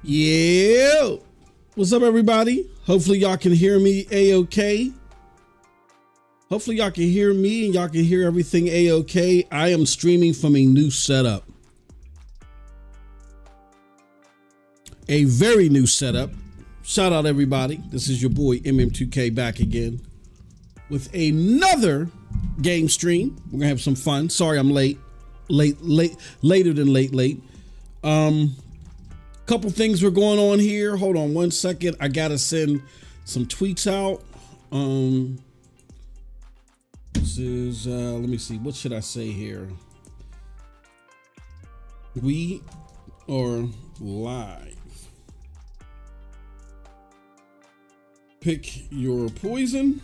Yeah, what's up, everybody? Hopefully y'all can hear me a-okay. Hopefully y'all can hear me and y'all can hear everything a-okay. I am streaming from a new setup, a very new setup. Shout out everybody. This is your boy MM2K back again with another game stream. We're gonna have some fun. Sorry I'm later than late. Couple things were going on here. Hold on one second. I gotta send some tweets out. This is let me see, what should I say here? We are live. Pick your poison.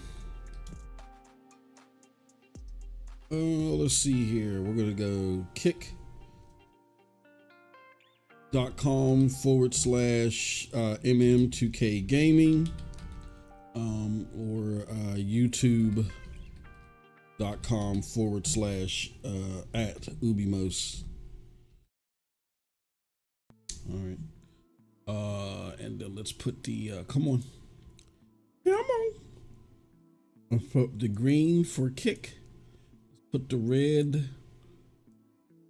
Let's see here. We're gonna go kick.com/MM2K Gaming, or YouTube.com/ at UbiMos. All right. And then let's put the, come on. Come on. Let's put the green for kick. Put the red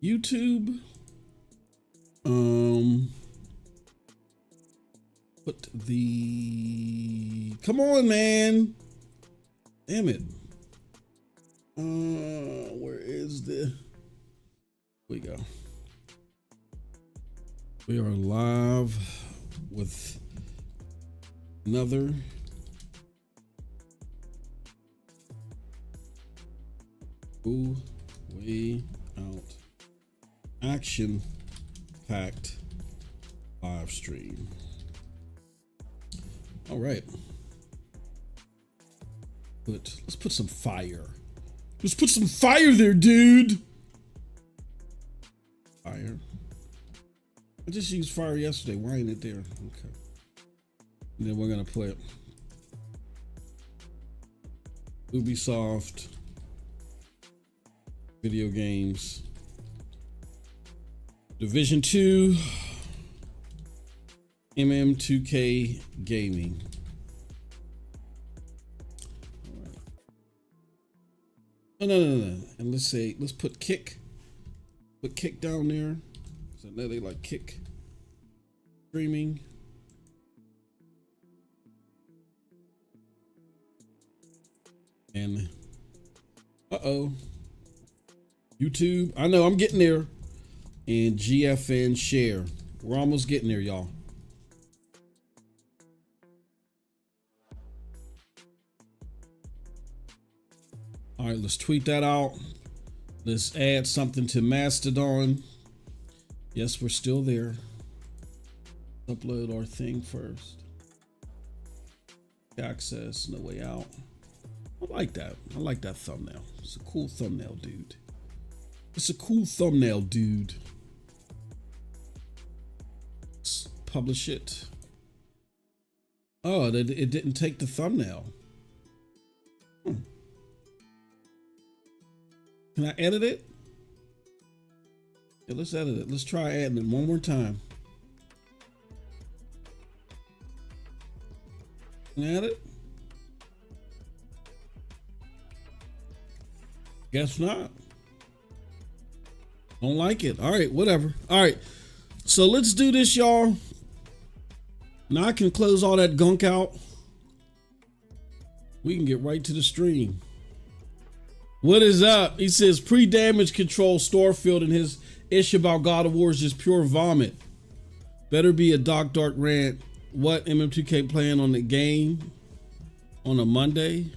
YouTube. Put the, come on, man. Damn it. Where is the, here we go. We are live with another Ooh Way Out action packed live stream. All right. Let's put some fire. Let's put some fire there, dude. Fire. I just used fire yesterday. Why ain't it there? Okay. And then we're gonna put Ubisoft video games, Division 2, MM2K Gaming. All right. No. And let's put kick. Put kick down there. So now they like kick streaming. And YouTube. I know I'm getting there. And GFN share. We're almost getting there, y'all. All right, let's tweet that out. Let's add something to Mastodon. Yes, we're still there. Upload our thing first. Access, no way out. I like that. I like that thumbnail. It's a cool thumbnail, dude. It's a cool thumbnail, dude. Let's publish it. Oh, it didn't take the thumbnail. Can I edit it? Yeah, let's edit it. Let's try adding it one more time. Can I edit? Guess not. Don't like it. All right, whatever. All right, so let's do this, y'all. Now I can close all that gunk out. We can get right to the stream. What is up? He says pre-damage control Storefield and his issue about God of War is just pure vomit. Better be a Dark rant. What MM2K playing on the game on a Monday?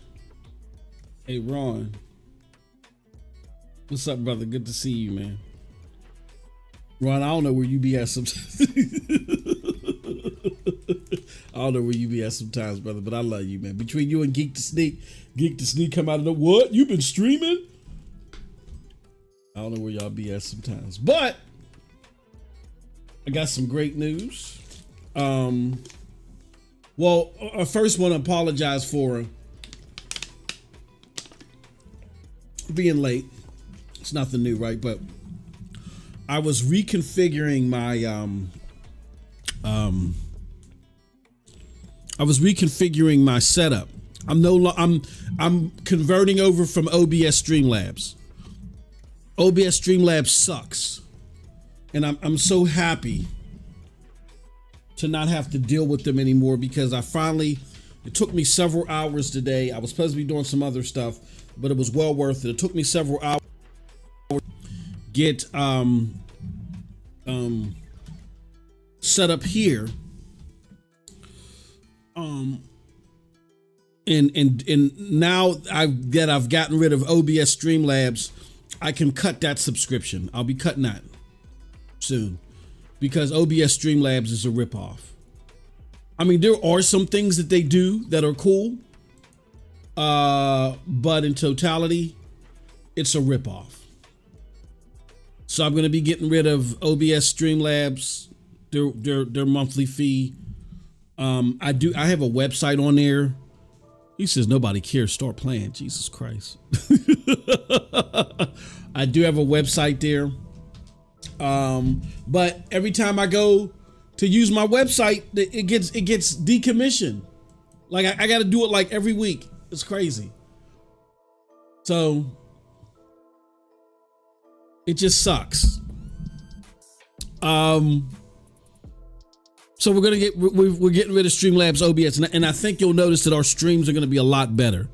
Hey, Ron. What's up, brother? Good to see you, man. Ron, I don't know where you be at sometimes. I don't know where you be at sometimes, brother, but I love you, man. Between you and Geek to Sneak come out of the what? You been streaming? I don't know where y'all be at sometimes, but I got some great news. Well, I first want to apologize for being late. It's nothing new, right? But I was reconfiguring my setup. I'm converting over from OBS Streamlabs. OBS Streamlabs sucks. And I'm so happy to not have to deal with them anymore, because it took me several hours today. I was supposed to be doing some other stuff, but it was well worth it. It took me several hours to get set up here. And now I've gotten rid of OBS Streamlabs, I can cut that subscription. I'll be cutting that soon, because OBS Streamlabs is a ripoff. I mean, there are some things that they do that are cool, but in totality, it's a ripoff. So I'm going to be getting rid of OBS Streamlabs, their monthly fee. I have a website on there. He says nobody cares. Start playing. Jesus Christ. I do have a website there. But every time I go to use my website, it gets decommissioned. Like I got to do it like every week. It's crazy. So it just sucks. So we're getting rid of Streamlabs OBS, and I think you'll notice that our streams are going to be a lot better.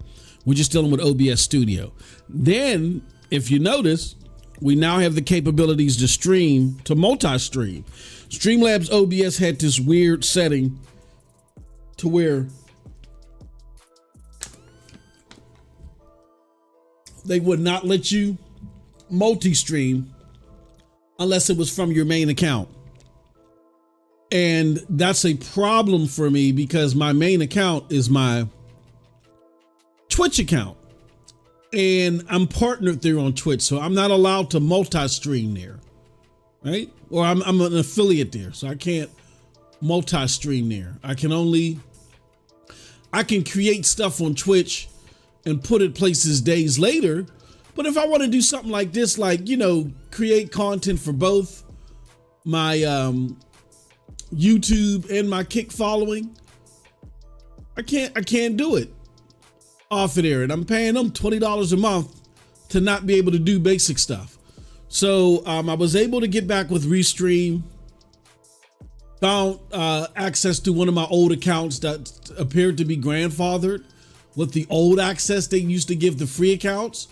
We're just dealing with OBS Studio. Then, if you notice, we now have the capabilities to multi-stream. Streamlabs OBS had this weird setting to where they would not let you multi-stream unless it was from your main account. And that's a problem for me because my main account is my Twitch account. And I'm partnered there on Twitch, so I'm not allowed to multi-stream there, right? Or I'm an affiliate there, so I can't multi-stream there. I can create stuff on Twitch and put it places days later. But if I want to do something like this, like, you know, create content for both my YouTube and my Kick following, I can't do it off of there, and I'm paying them $20 a month to not be able to do basic stuff. So I was able to get back with Restream, found access to one of my old accounts that appeared to be grandfathered with the old access they used to give the free accounts.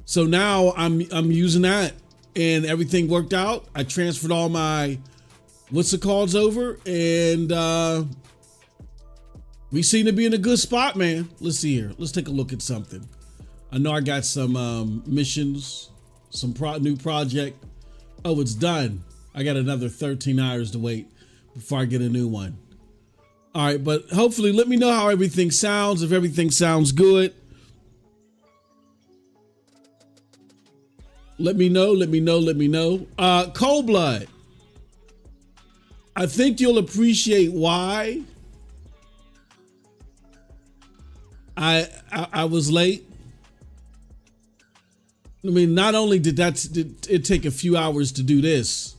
So now I'm using that, and everything worked out. I transferred all my calls over, and we seem to be in a good spot, man. Let's see here. Let's take a look at something. I know I got some missions, some new project. Oh, it's done. I got another 13 hours to wait before I get a new one. All right, but hopefully let me know how everything sounds. If everything sounds good, let me know. Cold Blood. I think you'll appreciate why I was late. I mean, not only did it take a few hours to do this,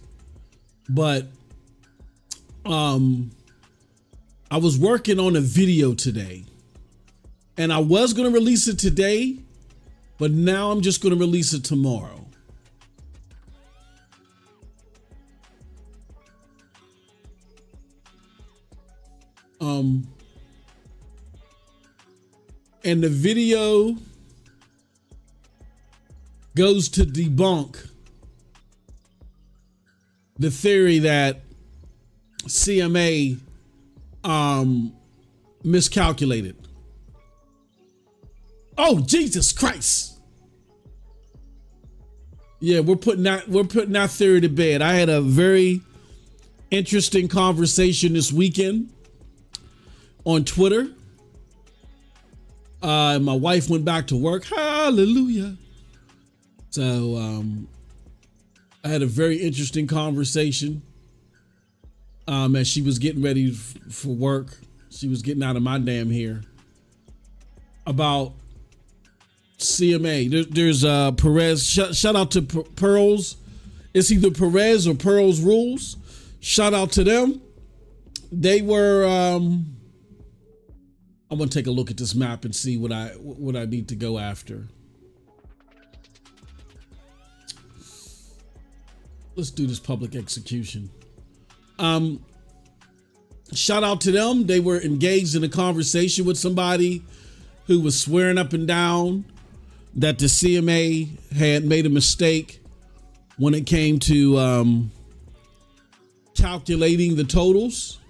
but I was working on a video today, and I was going to release it today, but now I'm just going to release it tomorrow. And the video goes to debunk the theory that CMA miscalculated. Oh, Jesus Christ. Yeah, we're putting that theory to bed. I had a very interesting conversation this weekend on Twitter. My wife went back to work. Hallelujah. So I had a very interesting conversation as she was getting ready for work. She was getting out of my damn hair about CMA. There's Perez. Shout out to Pearls. It's either Perez or Pearls Rules. Shout out to them. They were. I'm gonna take a look at this map and see what I need to go after. Let's do this public execution. Shout out to them. They were engaged in a conversation with somebody who was swearing up and down that the CMA had made a mistake when it came to calculating the totals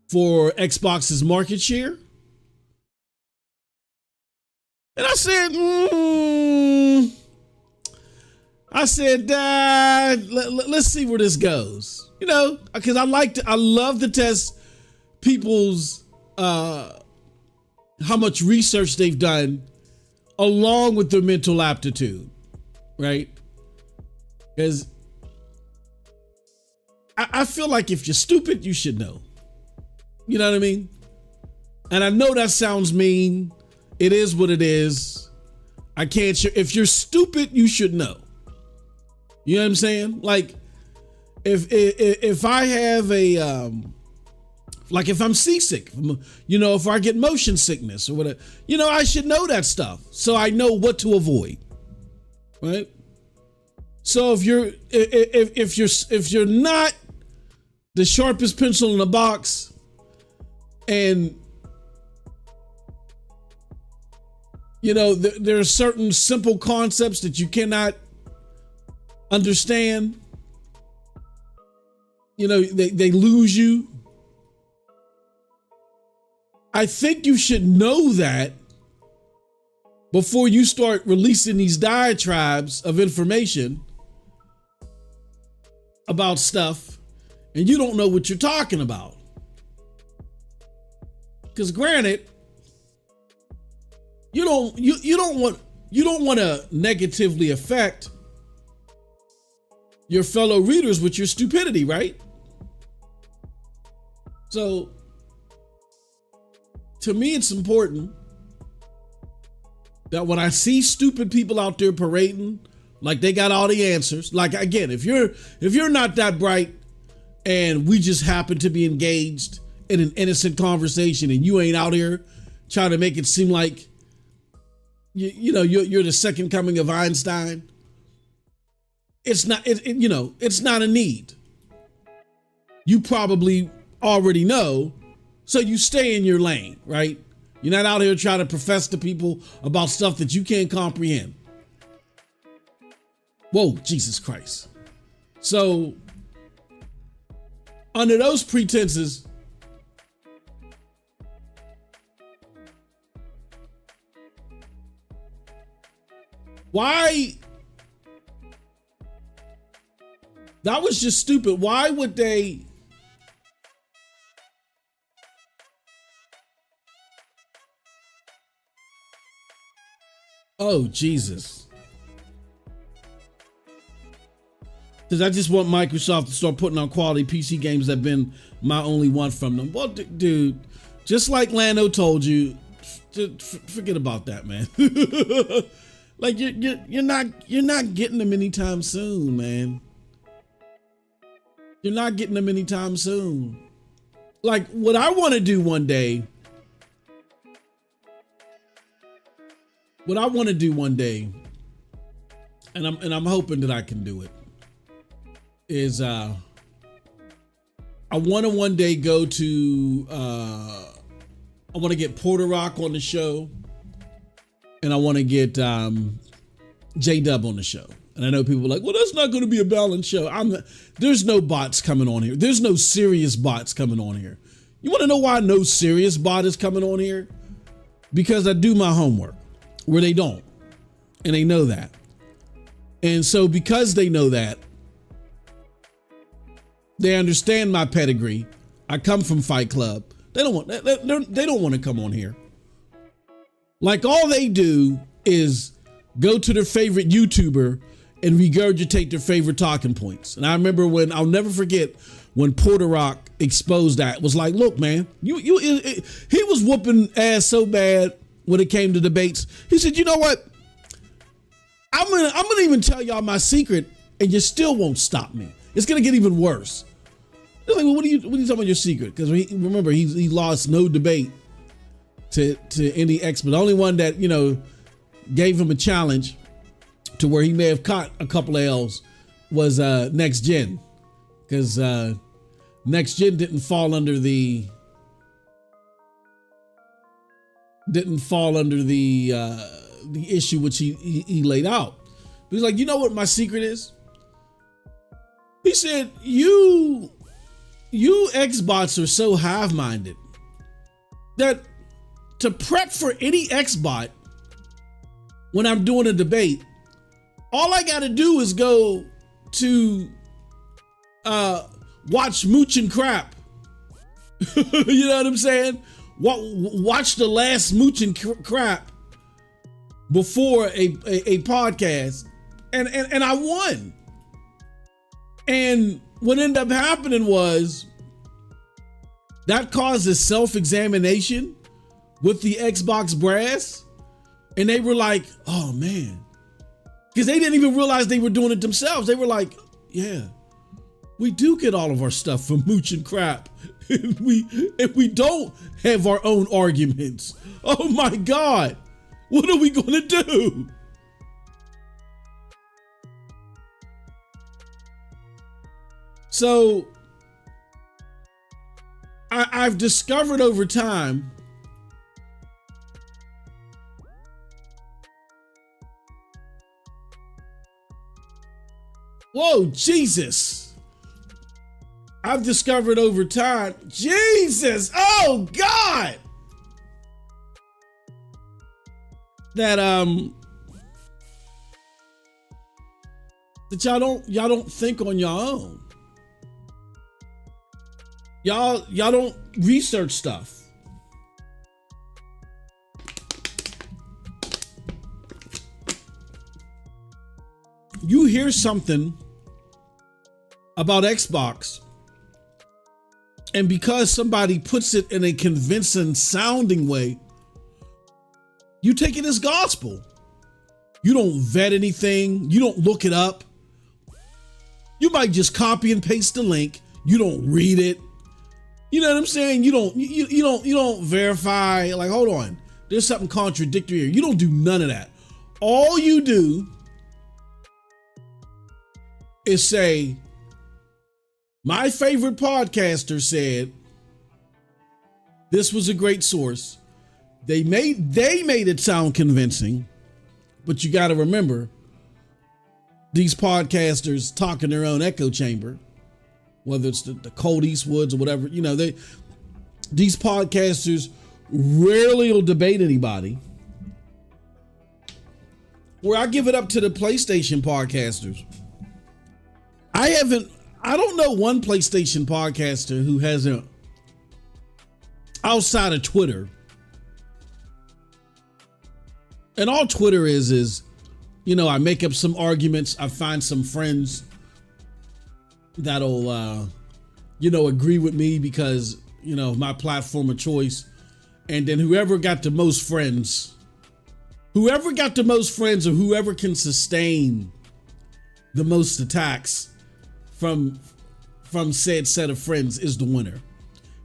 for Xbox's market share. And I said, let's see where this goes. You know, because I love to test people's how much research they've done along with their mental aptitude, right? Because I feel like if you're stupid, you should know. You know what I mean? And I know that sounds mean. It is what it is. I can't. If you're stupid, you should know. You know what I'm saying? Like, if I have a like if I'm seasick, if I get motion sickness or whatever, I should know that stuff so I know what to avoid, right? So if you're not the sharpest pencil in the box, and there are certain simple concepts that you cannot understand, they lose you. I think you should know that before you start releasing these diatribes of information about stuff and you don't know what you're talking about. Because granted, you don't want to negatively affect your fellow readers with your stupidity, right? So to me, it's important that when I see stupid people out there parading like they got all the answers, like again, if you're not that bright and we just happen to be engaged in an innocent conversation and you ain't out here trying to make it seem like you're the second coming of Einstein, it's not it's not a need. You probably already know, so you stay in your lane, right? You're not out here trying to profess to people about stuff that you can't comprehend. Whoa, Jesus Christ. So under those pretenses, why? That was just stupid. Why would they? Oh, Jesus. Because I just want Microsoft to start putting on quality PC games that have been my only want from them. Well, dude, just like Lando told you, forget about that, man. Like you're not getting them anytime soon, man. You're not getting them anytime soon. Like what I want to do one day, and I'm hoping that I can do it, is I want to one day go to I want to get Porter Rock on the show, and I want to get J-Dub on the show. And I know people are like, well, that's not going to be a balanced show. There's no bots coming on here. There's no serious bots coming on here. You want to know why no serious bot is coming on here? Because I do my homework where they don't. And they know that. And so because they know that, they understand my pedigree. I come from Fight Club. They don't want to come on here. Like all they do is go to their favorite YouTuber and regurgitate their favorite talking points. And I remember I'll never forget when Porter Rock exposed that. It was like, look, man, he was whooping ass so bad when it came to debates. He said, you know what? I'm gonna even tell y'all my secret, and you still won't stop me. It's gonna get even worse. They're like, well, what are you talking about your secret? Because remember, he lost no debate to any expert. The only one that gave him a challenge to where he may have caught a couple of L's was Next Gen, because Next Gen didn't fall under the issue which he laid out. But he's like, you know what my secret is? He said, you Xbots are so hive-minded that to prep for any Xbot when I'm doing a debate, all I got to do is go to watch Mooch and Crap. You know what I'm saying? Watch the last Mooch and Crap before a podcast, and I won. And what ended up happening was that caused a self-examination with the Xbox brass, and they were like, oh man, because they didn't even realize they were doing it themselves. They were like, yeah, We do get all of our stuff from Mooch and Crap. And we don't have our own arguments. Oh my God. What are we gonna do? So I've discovered over time whoa, Jesus. I've discovered over time, Jesus, oh God, that that y'all don't think on your own. Y'all don't research stuff. You hear something about Xbox, and because somebody puts it in a convincing sounding way, you take it as gospel. You don't vet anything. You don't look it up. You might just copy and paste the link. You don't read it. You know what I'm saying? You don't verify, like, hold on, there's something contradictory here. You don't do none of that. All you do is say, my favorite podcaster said this was a great source. They made it sound convincing, but you got to remember, these podcasters talk in their own echo chamber. Whether it's the Colt Eastwoods or whatever, you know, these podcasters rarely will debate anybody. Where I give it up to the PlayStation podcasters. I don't know one PlayStation podcaster who hasn't, outside of Twitter. And all Twitter is, you know, I make up some arguments. I find some friends that'll, you know, agree with me because, you know, my platform of choice. And then whoever got the most friends or whoever can sustain the most attacks from said set of friends is the winner.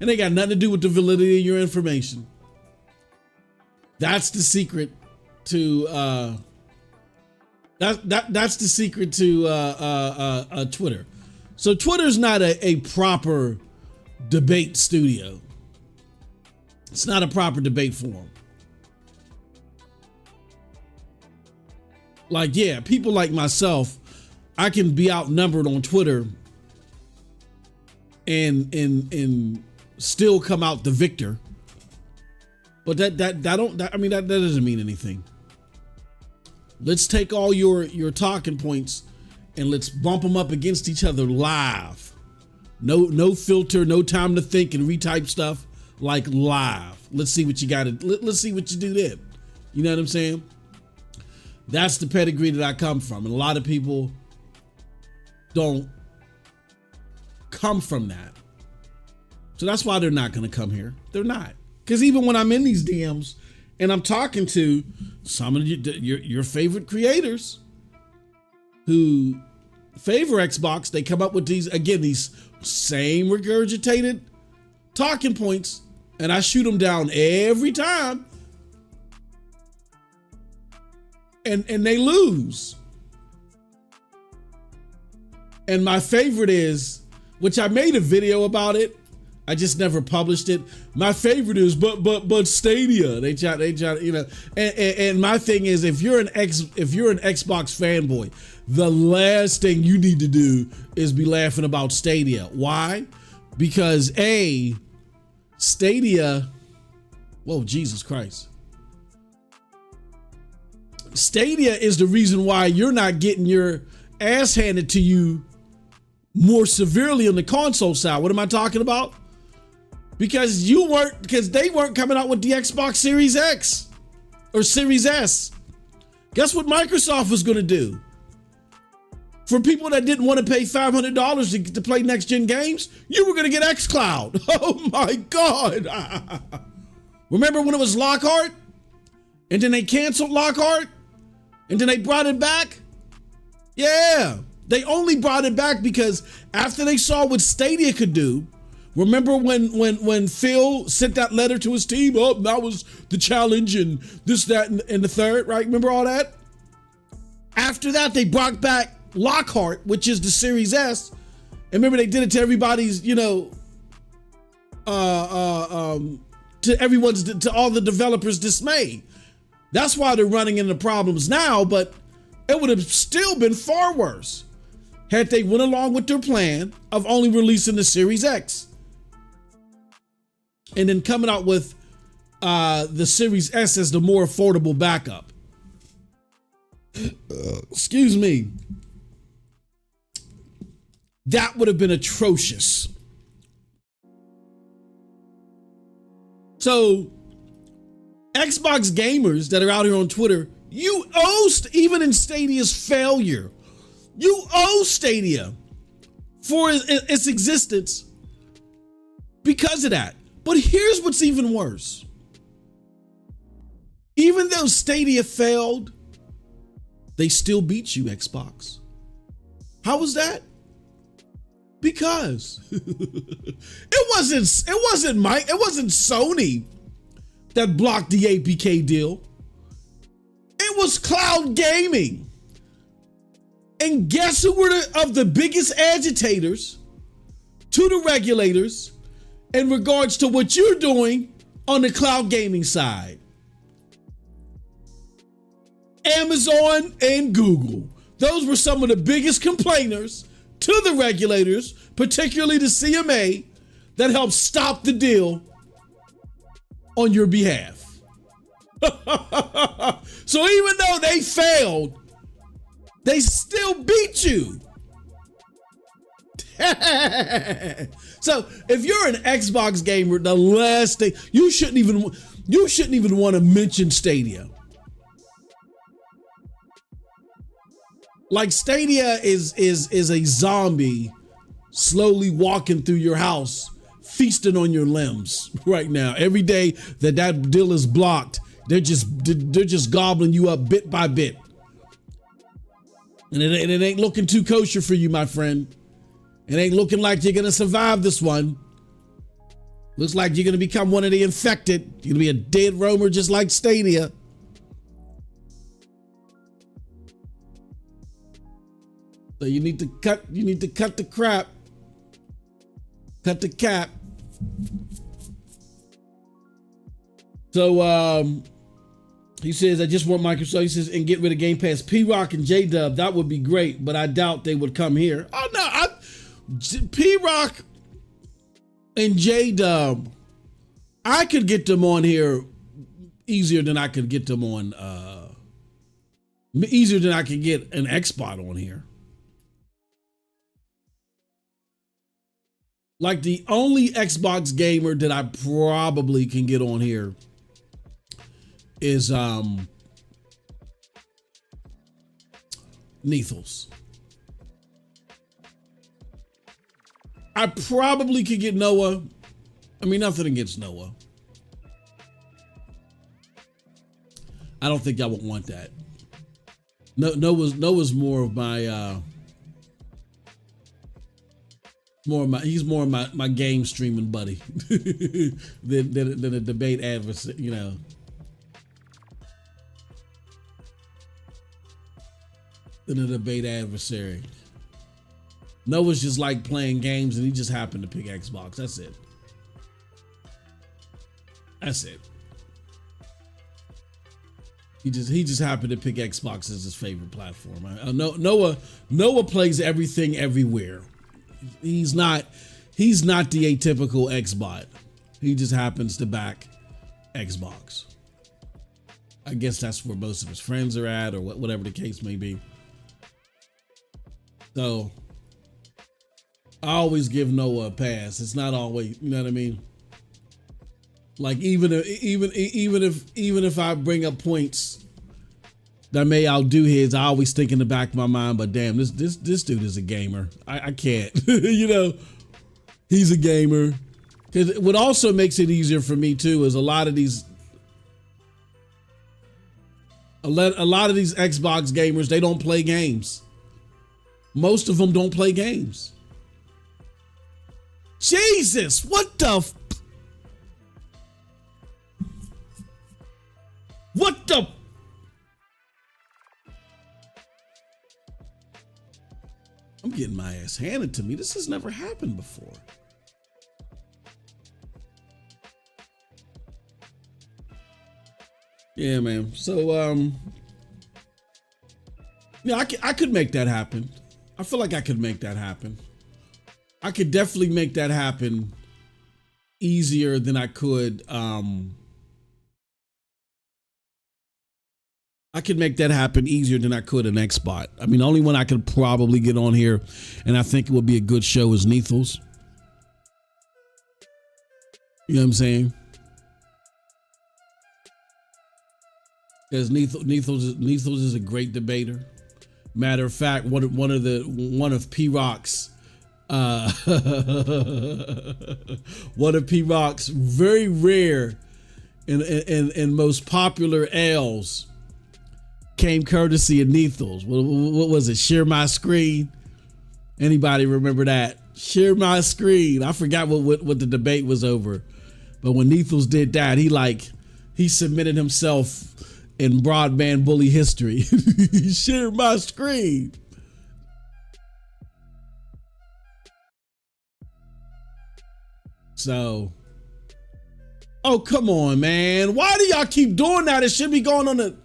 And they got nothing to do with the validity of your information. That's the secret to, that's the secret to Twitter. So Twitter's not a proper debate studio. It's not a proper debate forum. Like, yeah, people like myself, I can be outnumbered on Twitter and still come out the victor. But that doesn't mean anything. Let's take all your talking points and let's bump them up against each other live. No filter, no time to think and retype stuff, like live. Let's see what you got. Let's see what you do then. You know what I'm saying? That's the pedigree that I come from. And a lot of people don't come from that. So that's why they're not going to come here. They're not. Because even when I'm in these DMs and I'm talking to some of your favorite creators who favor Xbox, they come up with these same regurgitated talking points, and I shoot them down every time, and they lose. And my favorite is, which I made a video about it, I just never published it. My favorite is, but Stadia. They try, you know. And my thing is, if you're an Xbox fanboy, the last thing you need to do is be laughing about Stadia. Why? Because Stadia. Whoa, Jesus Christ. Stadia is the reason why you're not getting your ass handed to you more severely on the console side. What am I talking about? Because they weren't coming out with the Xbox Series X or Series S. Guess what Microsoft was going to do? For people that didn't want to pay $500 to play next gen games, you were going to get xCloud. Oh my God. Remember when it was Lockhart? And then they canceled Lockhart? And then they brought it back? Yeah. They only brought it back because after they saw what Stadia could do. Remember when Phil sent that letter to his team? Oh, that was the challenge and this, that, and the third, right? Remember all that? After that, they brought back Lockhart, which is the Series S. And remember, they did it to everybody's, to all the developers' dismay. That's why they're running into problems now, but it would have still been far worse had they went along with their plan of only releasing the Series X. And then coming out with the Series S as the more affordable backup. Excuse me. That would have been atrocious. So, Xbox gamers that are out here on Twitter, you owe, even in Stadia's failure, you owe Stadia for its existence because of that. But here's what's even worse. Even though Stadia failed, they still beat you, Xbox. How was that? Because it wasn't Sony that blocked the APK deal. It was cloud gaming. And guess who were the biggest agitators to the regulators in regards to what you're doing on the cloud gaming side? Amazon and Google. Those were some of the biggest complainers to the regulators, particularly the CMA, that helped stop the deal on your behalf. So even though they failed, they still beat you. So if you're an Xbox gamer, the last thing you shouldn't even want to mention Stadia. Like Stadia is a zombie slowly walking through your house, feasting on your limbs right now. Every day that deal is blocked, they're just gobbling you up bit by bit. And it ain't looking too kosher for you, my friend. It ain't looking like you're gonna survive this one. Looks like you're gonna become one of the infected. You're gonna be a dead roamer just like Stadia. So you need to cut the crap. Cut the cap. So he says, I just want Microsoft, he says, and get rid of Game Pass. P-Rock and J-Dub, that would be great, but I doubt they would come here. Oh no, P-Rock and J-Dub, I could get them on here easier than I could get them on, easier than I could get an Xbox on here. Like the only Xbox gamer that I probably can get on here is Neethles. I probably could get Noah. I mean, nothing against Noah. I don't think I would want that. Noah's more of my he's more of my game streaming buddy than a debate adversary, you know. Than a debate adversary. Noah's just like playing games and he just happened to pick Xbox. That's it. That's it. He just happened to pick Xbox as his favorite platform. Noah plays everything everywhere. He's not the atypical Xbot. He just happens to back Xbox. I guess that's where most of his friends are at, or whatever the case may be. So I always give Noah a pass. It's not always, you know what I mean? Like even if I bring up points that may outdo his, I always think in the back of my mind, but damn, this dude is a gamer. I can't, you know, he's a gamer. Because what also makes it easier for me too is a lot of these Xbox gamers, they don't play games. Most of them don't play games. Jesus, what the? What the? I'm getting my ass handed to me. This has never happened before. Yeah, man. So, yeah, I could make that happen. I feel like I could make that happen. I could definitely make that happen easier than I could. I could make that happen easier than I could an Xbot. I mean, the only one I could probably get on here, and I think it would be a good show, is Neethles. You know what I'm saying? Because Neethles is a great debater. Matter of fact, one of P-Rock's one of P-Rock's very rare and most popular L's came courtesy of Neethles. What was it? Share my screen. Anybody remember that? Share my screen. I forgot what the debate was over, but when Neethles did that, he submitted himself in broadband bully history. Share my screen. So, oh, come on, man. Why do y'all keep doing that? It should be going on the...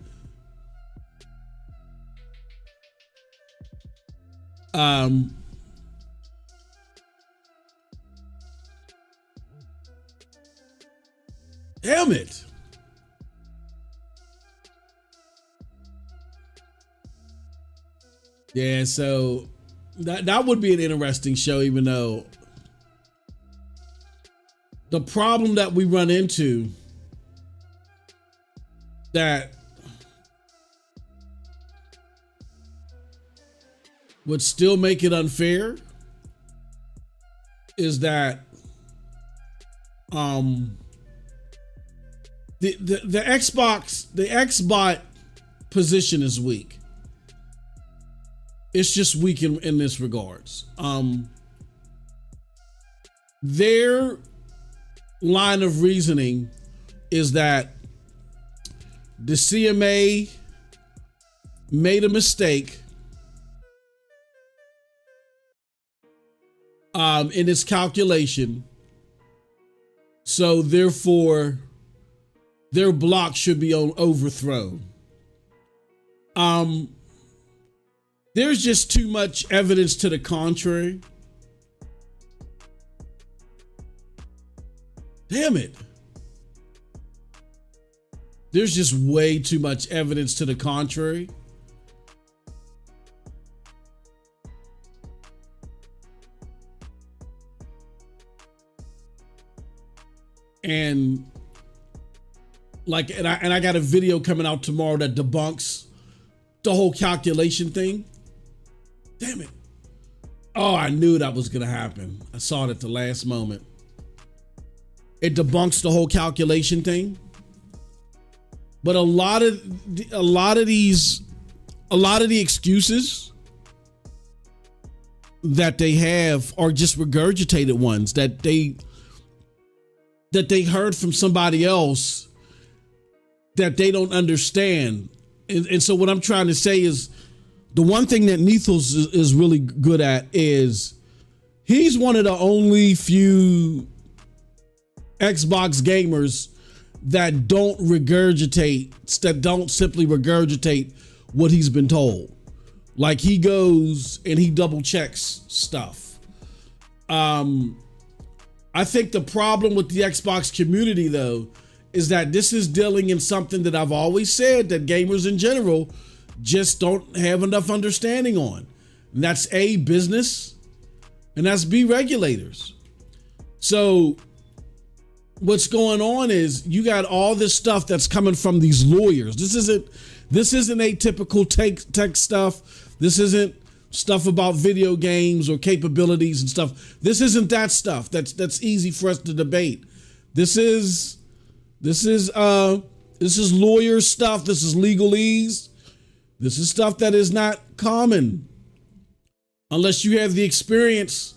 Damn it. Yeah, so that would be an interesting show, even though the problem that we run into that would still make it unfair is that the Xbot position is weak. It's just weak in this regards. Their line of reasoning is that the CMA made a mistake in its calculation, so therefore their block should be overthrown. There's just too much evidence to the contrary. Damn it. There's just way too much evidence to the contrary. And I got a video coming out tomorrow that debunks the whole calculation thing. Damn it. Oh, I knew that was going to happen. I saw it at the last moment. It debunks the whole calculation thing. But a lot of the excuses that they have are just regurgitated ones that they heard from somebody else that they don't understand. And so what I'm trying to say is, the one thing that Neethles is really good at is he's one of the only few Xbox gamers that don't simply regurgitate what he's been told. Like, he goes and he double checks stuff. I think the problem with the Xbox community, though, is that this is dealing in something that I've always said that gamers in general just don't have enough understanding on. And that's A, business, and that's B, regulators. So what's going on is you got all this stuff that's coming from these lawyers. This isn't atypical tech stuff. This isn't stuff about video games or capabilities and stuff. This isn't that stuff that's easy for us to debate. This is lawyer stuff. This is legalese. This is stuff that is not common. unless you have the experience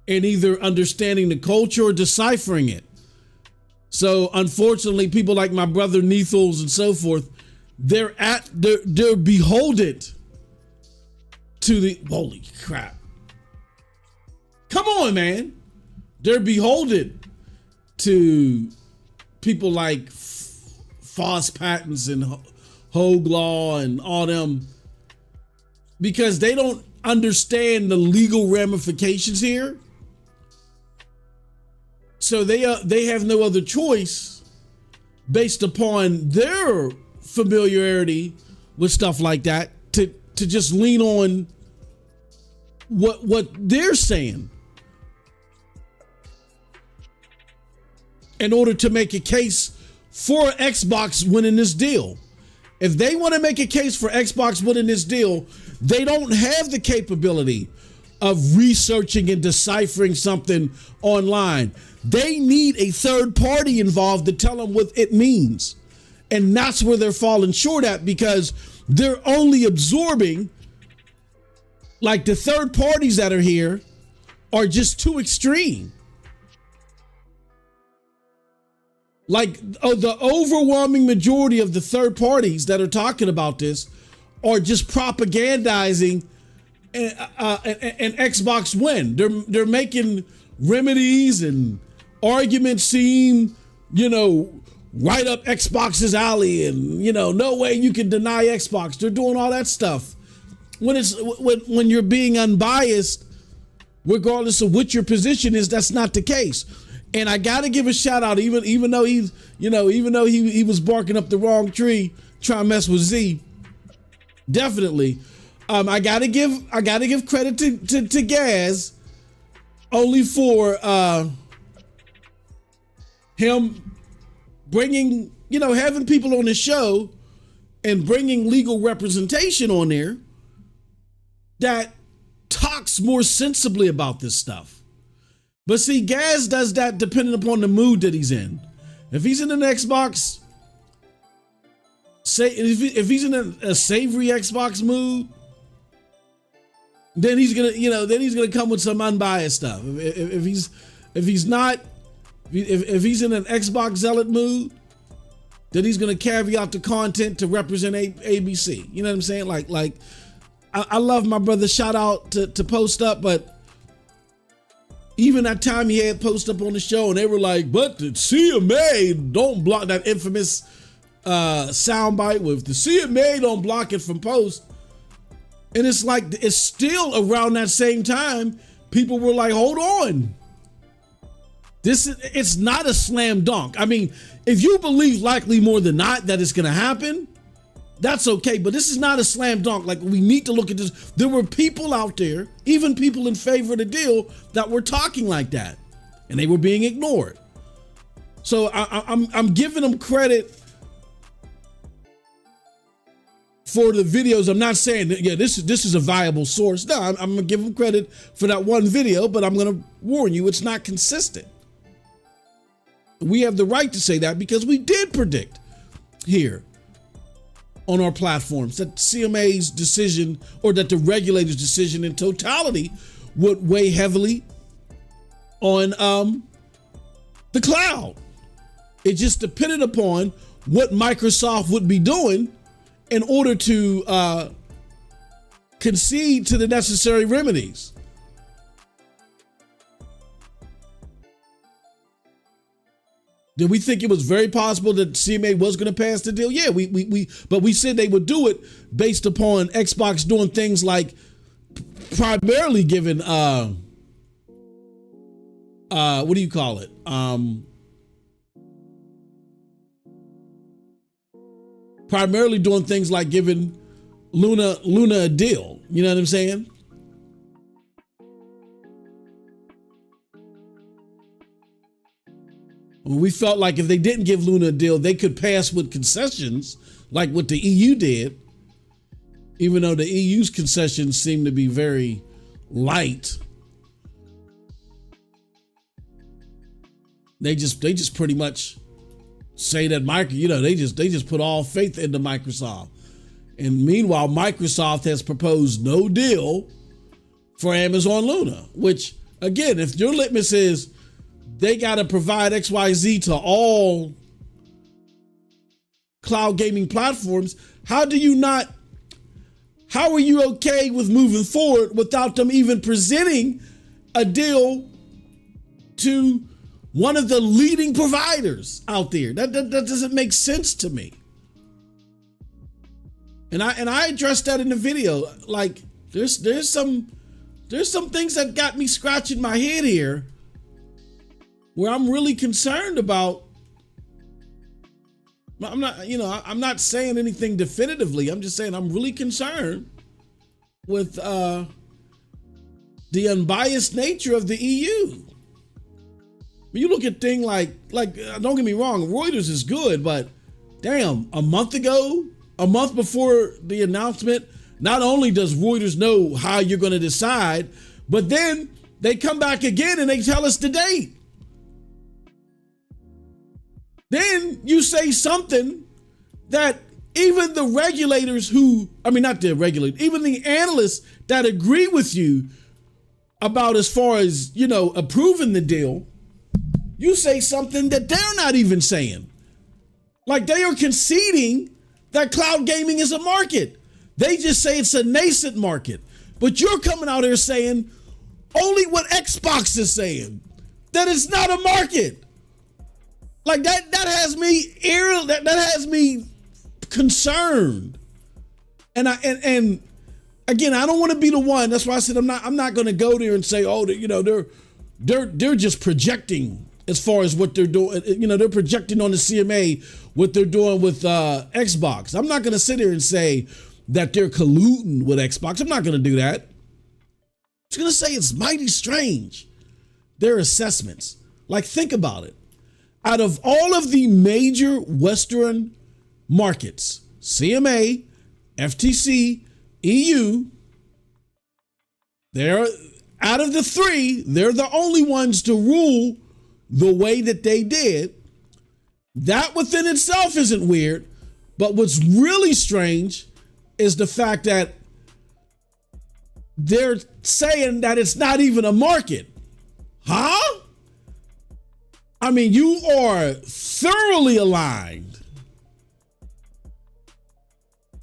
in either understanding the culture or deciphering it. So unfortunately, people like my brother Neethles and so forth, they're beholden to the, holy crap. Come on, man. They're beholden to people like Foss Patents and Hogue Law and all them, because they don't understand the legal ramifications here. So they have no other choice based upon their familiarity with stuff like that to just lean on what they're saying in order to make a case for Xbox winning this deal. If they want to make a case for Xbox winning this deal, they don't have the capability of researching and deciphering something online. They need a third party involved to tell them what it means. And that's where they're falling short at, because they're only absorbing, like, the third parties that are here are just too extreme. Like, the overwhelming majority of the third parties that are talking about this are just propagandizing an Xbox win. They're making remedies and arguments seem, right up Xbox's alley, and no way you can deny Xbox. They're doing all that stuff. When you're being unbiased, regardless of what your position is, that's not the case. And I got to give a shout out, even though he was barking up the wrong tree trying to mess with Z. Definitely, I gotta give credit to Gaz, only for him bringing, having people on the show and bringing legal representation on there that talks more sensibly about this stuff. But see, Gaz does that depending upon the mood that he's in. If he's in an Xbox, if he's in a savory Xbox mood, then he's gonna come with some unbiased stuff. If he's in an Xbox zealot mood, then he's gonna caveat the content to represent ABC. You know what I'm saying? Like I love my brother. Shout out to Post Up, but even that time he had Post Up on the show, and they were like, "But the CMA don't block," that infamous soundbite with the CMA don't block it from post. And it's like, it's still around that same time, people were like, hold on. It's not a slam dunk. I mean, if you believe likely more than not that it's going to happen, that's okay. But this is not a slam dunk. Like, we need to look at this. There were people out there, even people in favor of the deal, that were talking like that, and they were being ignored. So I'm giving them credit for the videos. I'm not saying that, yeah, this is a viable source. No, I'm gonna give them credit for that one video, but I'm gonna warn you, it's not consistent. We have the right to say that because we did predict here on our platforms that CMA's decision, or that the regulator's decision in totality, would weigh heavily on the cloud. It just depended upon what Microsoft would be doing in order to concede to the necessary remedies. Did we think it was very possible that CMA was going to pass the deal? Yeah, but we said they would do it based upon Xbox doing things like primarily giving what do you call it? Primarily doing things like giving Luna a deal. You know what I'm saying? We felt like if they didn't give Luna a deal, they could pass with concessions like what the EU did, even though the EU's concessions seem to be very light. They just pretty much say that they just put all faith into Microsoft. And meanwhile, Microsoft has proposed no deal for Amazon Luna, which again, if your litmus is they got to provide XYZ to all cloud gaming platforms, how are you okay with moving forward without them even presenting a deal to one of the leading providers out there? That doesn't make sense to me. And I addressed that in the video. Like there's some things that got me scratching my head here where I'm really concerned about. I'm not saying anything definitively. I'm just saying I'm really concerned with the unbiased nature of the EU. When you look at things like don't get me wrong, Reuters is good, but damn, a month before the announcement, not only does Reuters know how you're going to decide, but then they come back again and they tell us the date. Then you say something that even the regulators even the analysts that agree with you about as far as, approving the deal, you say something that they're not even saying. Like they are conceding that cloud gaming is a market. They just say it's a nascent market. But you're coming out here saying only what Xbox is saying, that it's not a market. Like that has me that has me concerned. And again, I don't want to be the one. That's why I said I'm not going to go there and say, oh, they're just projecting as far as what they're doing. They're projecting on the CMA what they're doing with Xbox. I'm not going to sit here and say that they're colluding with Xbox. I'm not going to do that. I'm just going to say it's mighty strange, their assessments. Like, think about it. Out of all of the major Western markets, CMA, FTC, EU, out of the three, they're the only ones to rule the way that they did. That within itself isn't weird, but what's really strange is the fact that they're saying that it's not even a market. Huh? I mean, you are thoroughly aligned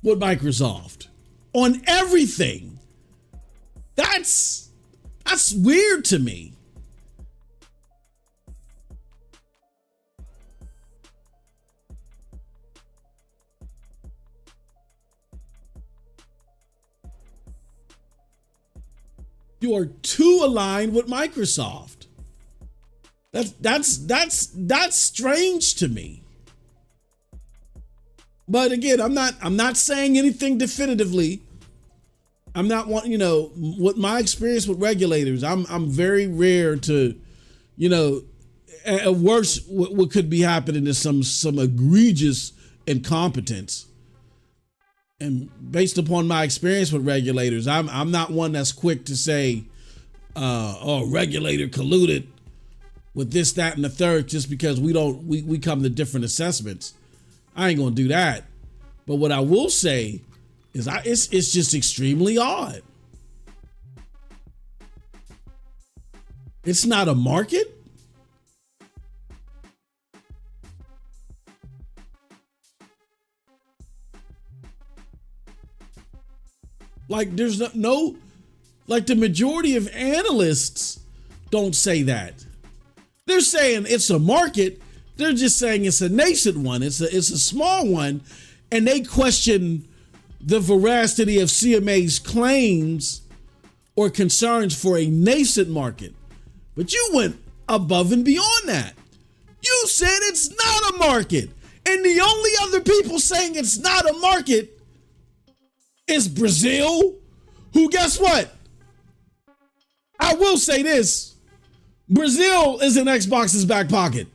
with Microsoft on everything. That's weird to me. You are too aligned with Microsoft. That's strange to me. But again, I'm not saying anything definitively. I'm not with my experience with regulators, I'm very rare to, at worst, what could be happening is some egregious incompetence. And based upon my experience with regulators, I'm not one that's quick to say, regulator colluded with this, that, and the third, just because we come to different assessments. I ain't gonna do that. But what I will say is it's just extremely odd. It's not a market. Like there's no, like the majority of analysts don't say that. They're saying it's a market. They're just saying it's a nascent one. It's a small one, and they question the veracity of CMA's claims or concerns for a nascent market. But you went above and beyond that. You said it's not a market, and the only other people saying it's not a market is Brazil, who, guess what? I will say this. Brazil is in Xbox's back pocket.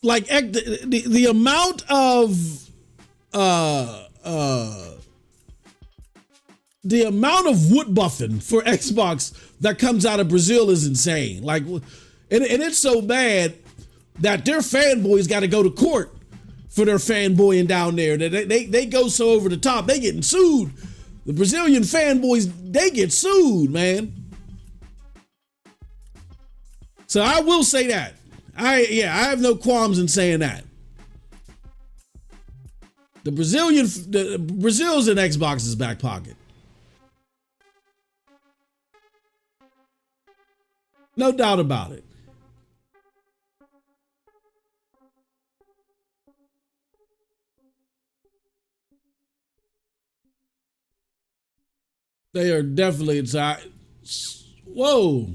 Like the amount of wood buffing for Xbox that comes out of Brazil is insane. Like, and it's so bad that their fanboys got to go to court for their fanboying down there. They go so over the top, they getting sued. The Brazilian fanboys, they get sued, man. So I will say that. I have no qualms in saying that. Brazil's in Xbox's back pocket. No doubt about it. They are definitely inside. Whoa.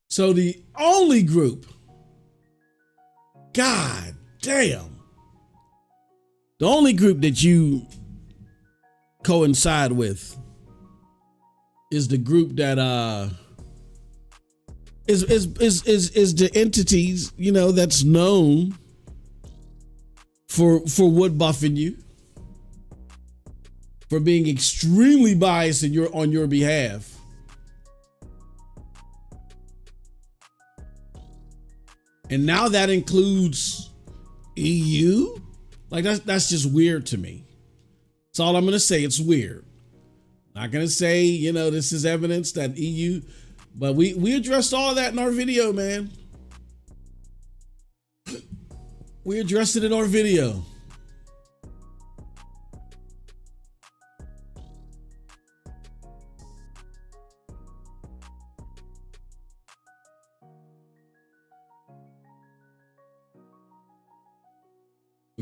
So the only group, God damn, the only group that you coincide with is the group that is the entities, you know, that's known for wood buffing you, for being extremely biased on your behalf. And now that includes EU? Like that's just weird to me. That's all I'm gonna say. It's weird. Not gonna say, you know, this is evidence that EU, but we addressed all of that in our video, man. We addressed it in our video.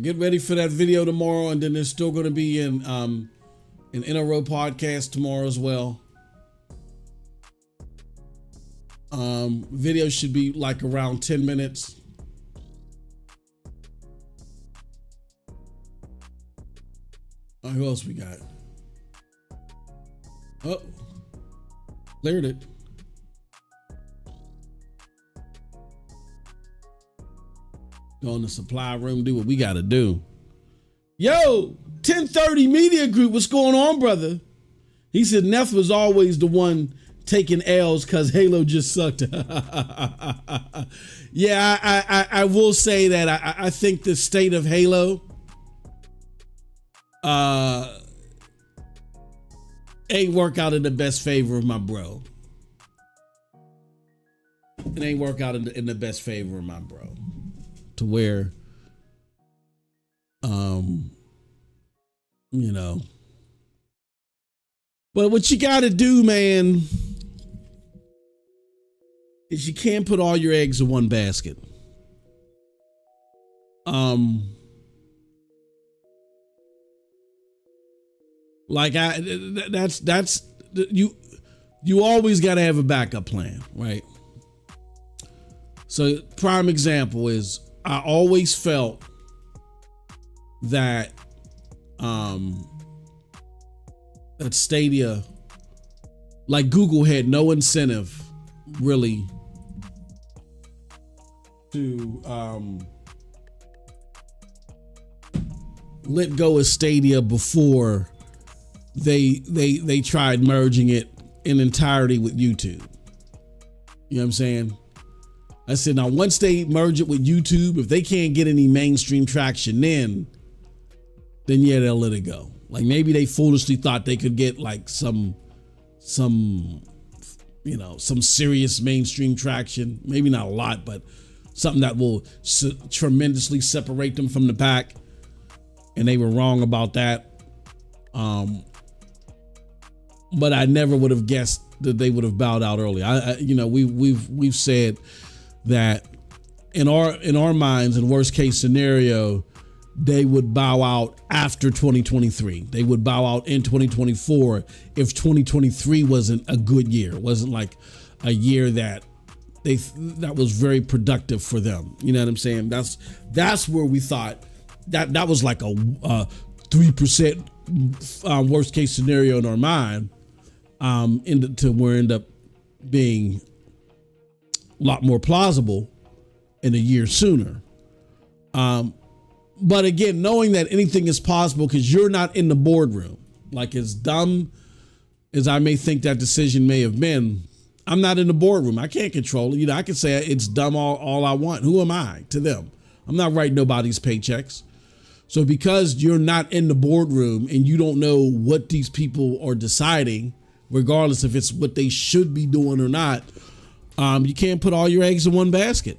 Get ready for that video tomorrow, and then there's still going to be an In a Row podcast tomorrow as well. Video should be like around 10 minutes. Who else we got? Oh, cleared it. Go in the supply room, do what we got to do. Yo, 1030 Media Group, what's going on, brother? He said Neff was always the one taking L's because Halo just sucked. Yeah, I will say that I think the state of Halo ain't work out in the best favor of my bro. It ain't work out in the best favor of my bro. To where, you know, but what you got to do, man, is you can't put all your eggs in one basket. Like that's you always got to have a backup plan, right? So prime example is, I always felt that that Stadia, like Google had no incentive really to let go of Stadia before they tried merging it in entirety with YouTube. You know what I'm saying? I said, now once they merge it with YouTube, if they can't get any mainstream traction, then yeah, they'll let it go. Like maybe they foolishly thought they could get like some you know, some serious mainstream traction. Maybe not a lot, but something that will tremendously separate them from the pack. And they were wrong about that. But I never would have guessed that they would have bowed out early. You know, we've said that in our minds, in worst case scenario, they would bow out after 2023. They would bow out in 2024 if 2023 wasn't a good year. It wasn't like a year that was very productive for them. You know what I'm saying? That's where we thought that was like a 3% worst case scenario in our mind. To where end up being a lot more plausible in a year sooner. But again, knowing that anything is possible because you're not in the boardroom, like as dumb as I may think that decision may have been, I'm not in the boardroom. I can't control it. You know, I can say it's dumb all I want. Who am I to them? I'm not writing nobody's paychecks. So because you're not in the boardroom and you don't know what these people are deciding, regardless if it's what they should be doing or not, you can't put all your eggs in one basket.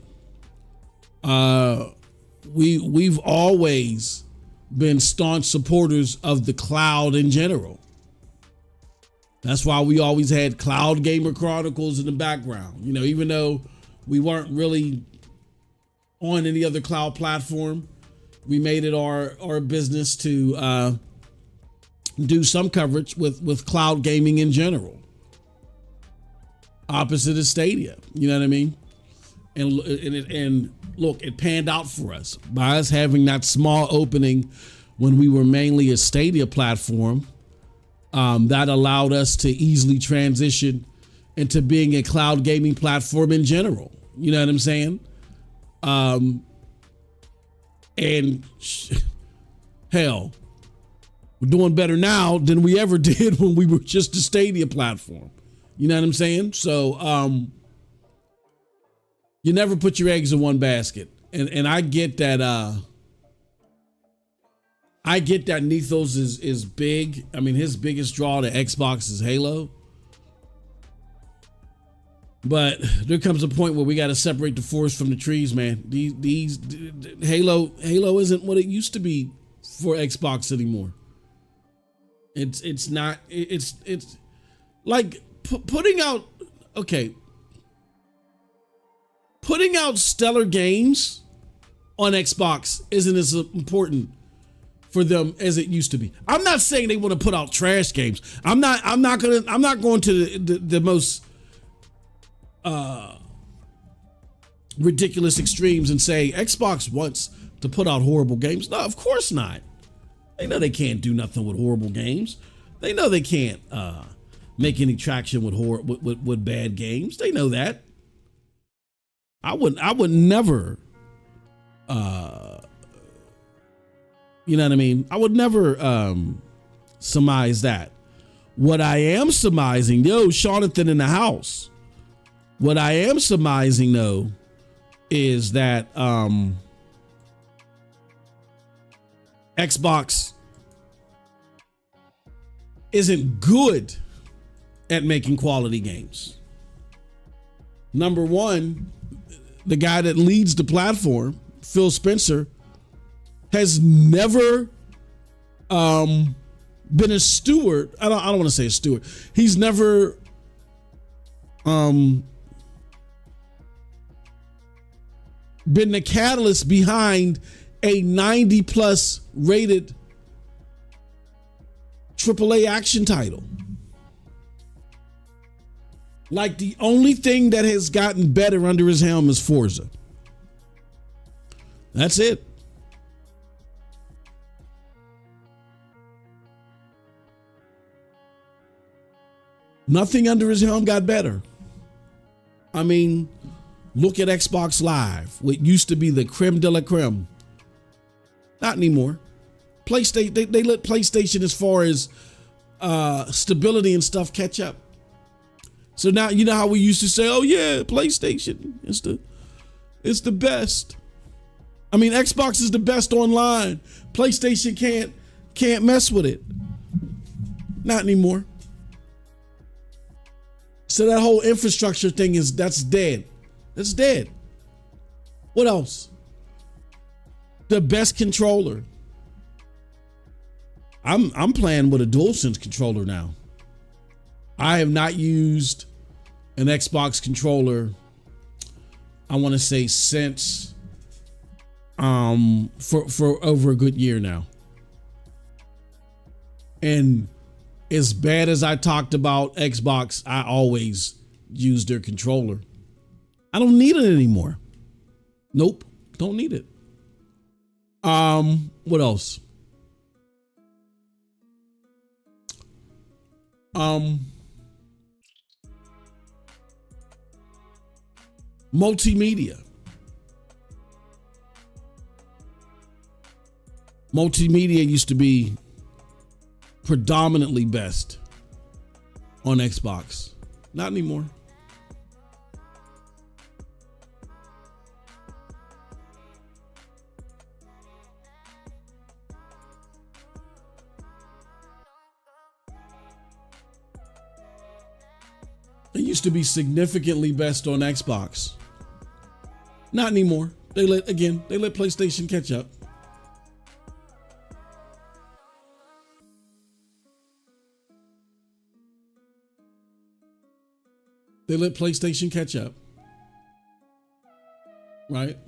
We've always been staunch supporters of the cloud in general. That's why we always had Cloud Gamer Chronicles in the background. You know, even though we weren't really on any other cloud platform, we made it our business to do some coverage with cloud gaming in general. Opposite of Stadia, you know what I mean? And look, it panned out for us by us having that small opening when we were mainly a Stadia platform. That allowed us to easily transition into being a cloud gaming platform in general. You know what I'm saying? Hell, we're doing better now than we ever did when we were just a Stadia platform. You know what I'm saying? So you never put your eggs in one basket. And I get that Nethos is big. I mean, his biggest draw to Xbox is Halo. But there comes a point where we got to separate the forest from the trees, man. These Halo isn't what it used to be for Xbox anymore. It's not. It's like putting out stellar games on Xbox isn't as important for them as it used to be. I'm not saying they want to put out trash games. I'm not going to the most ridiculous extremes and say Xbox wants to put out horrible games. No, of course not. They know they can't do nothing with horrible games. They know they can't make any traction with bad games. They know that. I would never you know what I mean? I would never surmise that. What I am surmising, Jonathan in the house. What I am surmising though is that Xbox isn't good at making quality games. Number one, the guy that leads the platform, Phil Spencer, has never been a steward. I don't want to say a steward. He's never been the catalyst behind a 90+ rated AAA action title. Like, the only thing that has gotten better under his helm is Forza. That's it. Nothing under his helm got better. I mean, look at Xbox Live, what used to be the creme de la creme. Not anymore. PlayStation, they let PlayStation, as far as stability and stuff, catch up. So now, you know how we used to say, oh yeah, PlayStation it's the best. I mean, Xbox is the best online. PlayStation can't mess with it. Not anymore. So that whole infrastructure thing that's dead. That's dead. What else? The best controller. I'm playing with a DualSense controller now. I have not used an Xbox controller, I want to say, since for over a good year now. And as bad as I talked about Xbox, I always use their controller. I don't need it anymore. Nope, don't need it. What else? Multimedia. Multimedia used to be predominantly best on Xbox. Not anymore. It used to be significantly best on Xbox. Not anymore. They let PlayStation catch up. They let PlayStation catch up. Right?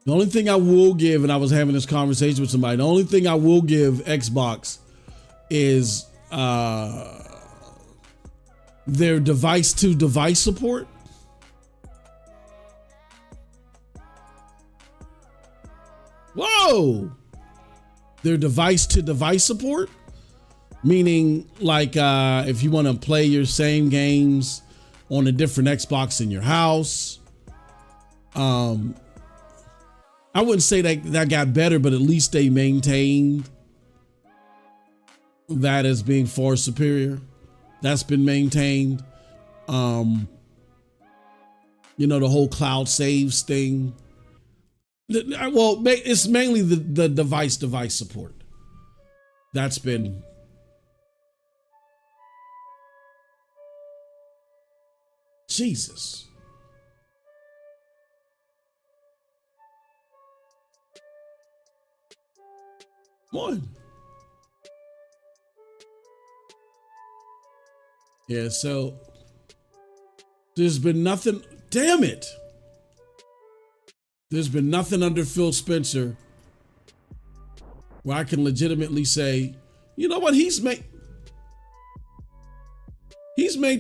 The only thing I will give, and I was having this conversation with somebody, the only thing I will give Xbox is their device-to-device support. Whoa! Their device-to-device support, meaning like if you want to play your same games on a different Xbox in your house. I wouldn't say that got better, but at least they maintained that as being far superior. That's been maintained. The whole cloud saves thing. Well, it's mainly the device support. That's been. Jesus. One. Yeah, so there's been nothing. Damn it. There's been nothing under Phil Spencer where I can legitimately say, you know what, he's made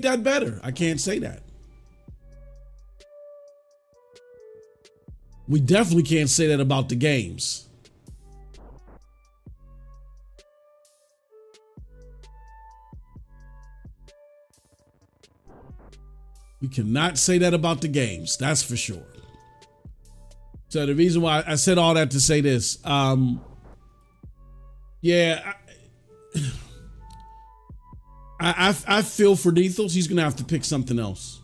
that better. I can't say that. We definitely can't say that about the games. We cannot say that about the games. That's for sure. So the reason why I said all that to say this, I feel for Dethos. He's gonna have to pick something else.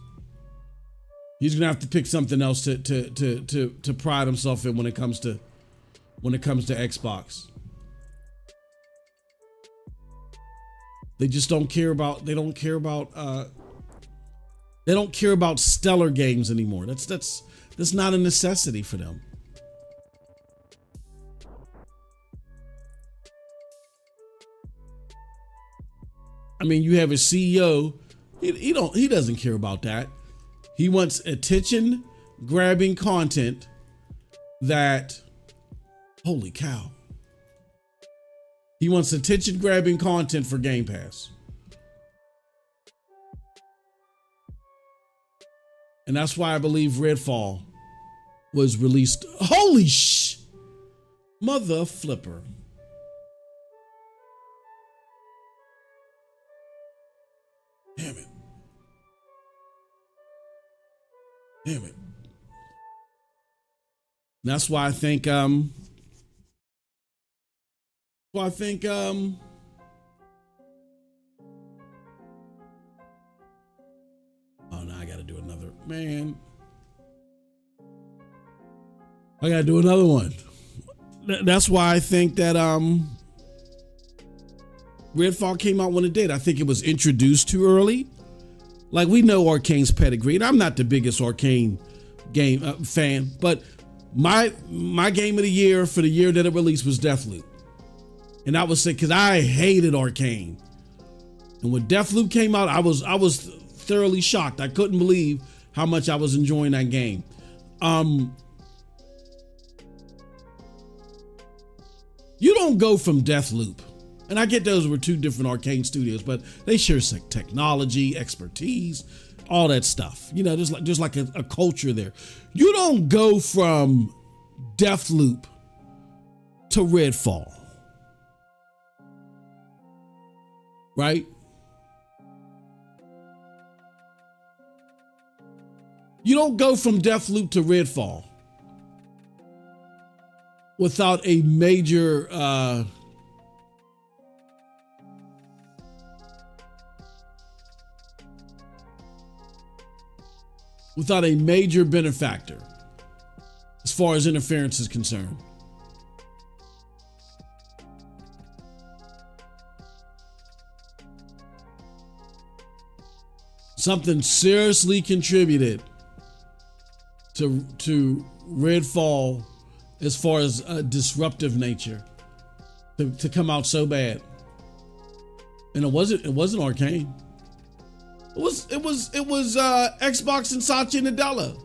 He's gonna have to pick something else to pride himself in when it comes to Xbox. They just don't care about. They don't care about stellar games anymore. That's not a necessity for them. I mean, you have a CEO. He doesn't care about that. He wants attention-grabbing content that, holy cow. He wants attention-grabbing content for Game Pass. And that's why I believe Redfall was released. Holy mother flipper. Damn it. That's why I think oh, no, I gotta do another. Man, I gotta do another one. That's why I think that Redfall came out when it did. I think it was introduced too early. Like, we know Arcane's pedigree, and I'm not the biggest Arcane game fan, but my game of the year for the year that it released was Deathloop. And I would say, because I hated Arcane. And when Deathloop came out, I was thoroughly shocked. I couldn't believe how much I was enjoying that game. You don't go from Deathloop, and I get those were two different Arcane studios, but they share technology, expertise, all that stuff. You know, there's like a culture there. You don't go from Deathloop to Redfall, right? You don't go from Deathloop to Redfall without a major without a major benefactor as far as interference is concerned. Something seriously contributed to Redfall as far as a disruptive nature to come out so bad. And it wasn't Arcane. It was Xbox and Satya Nadella.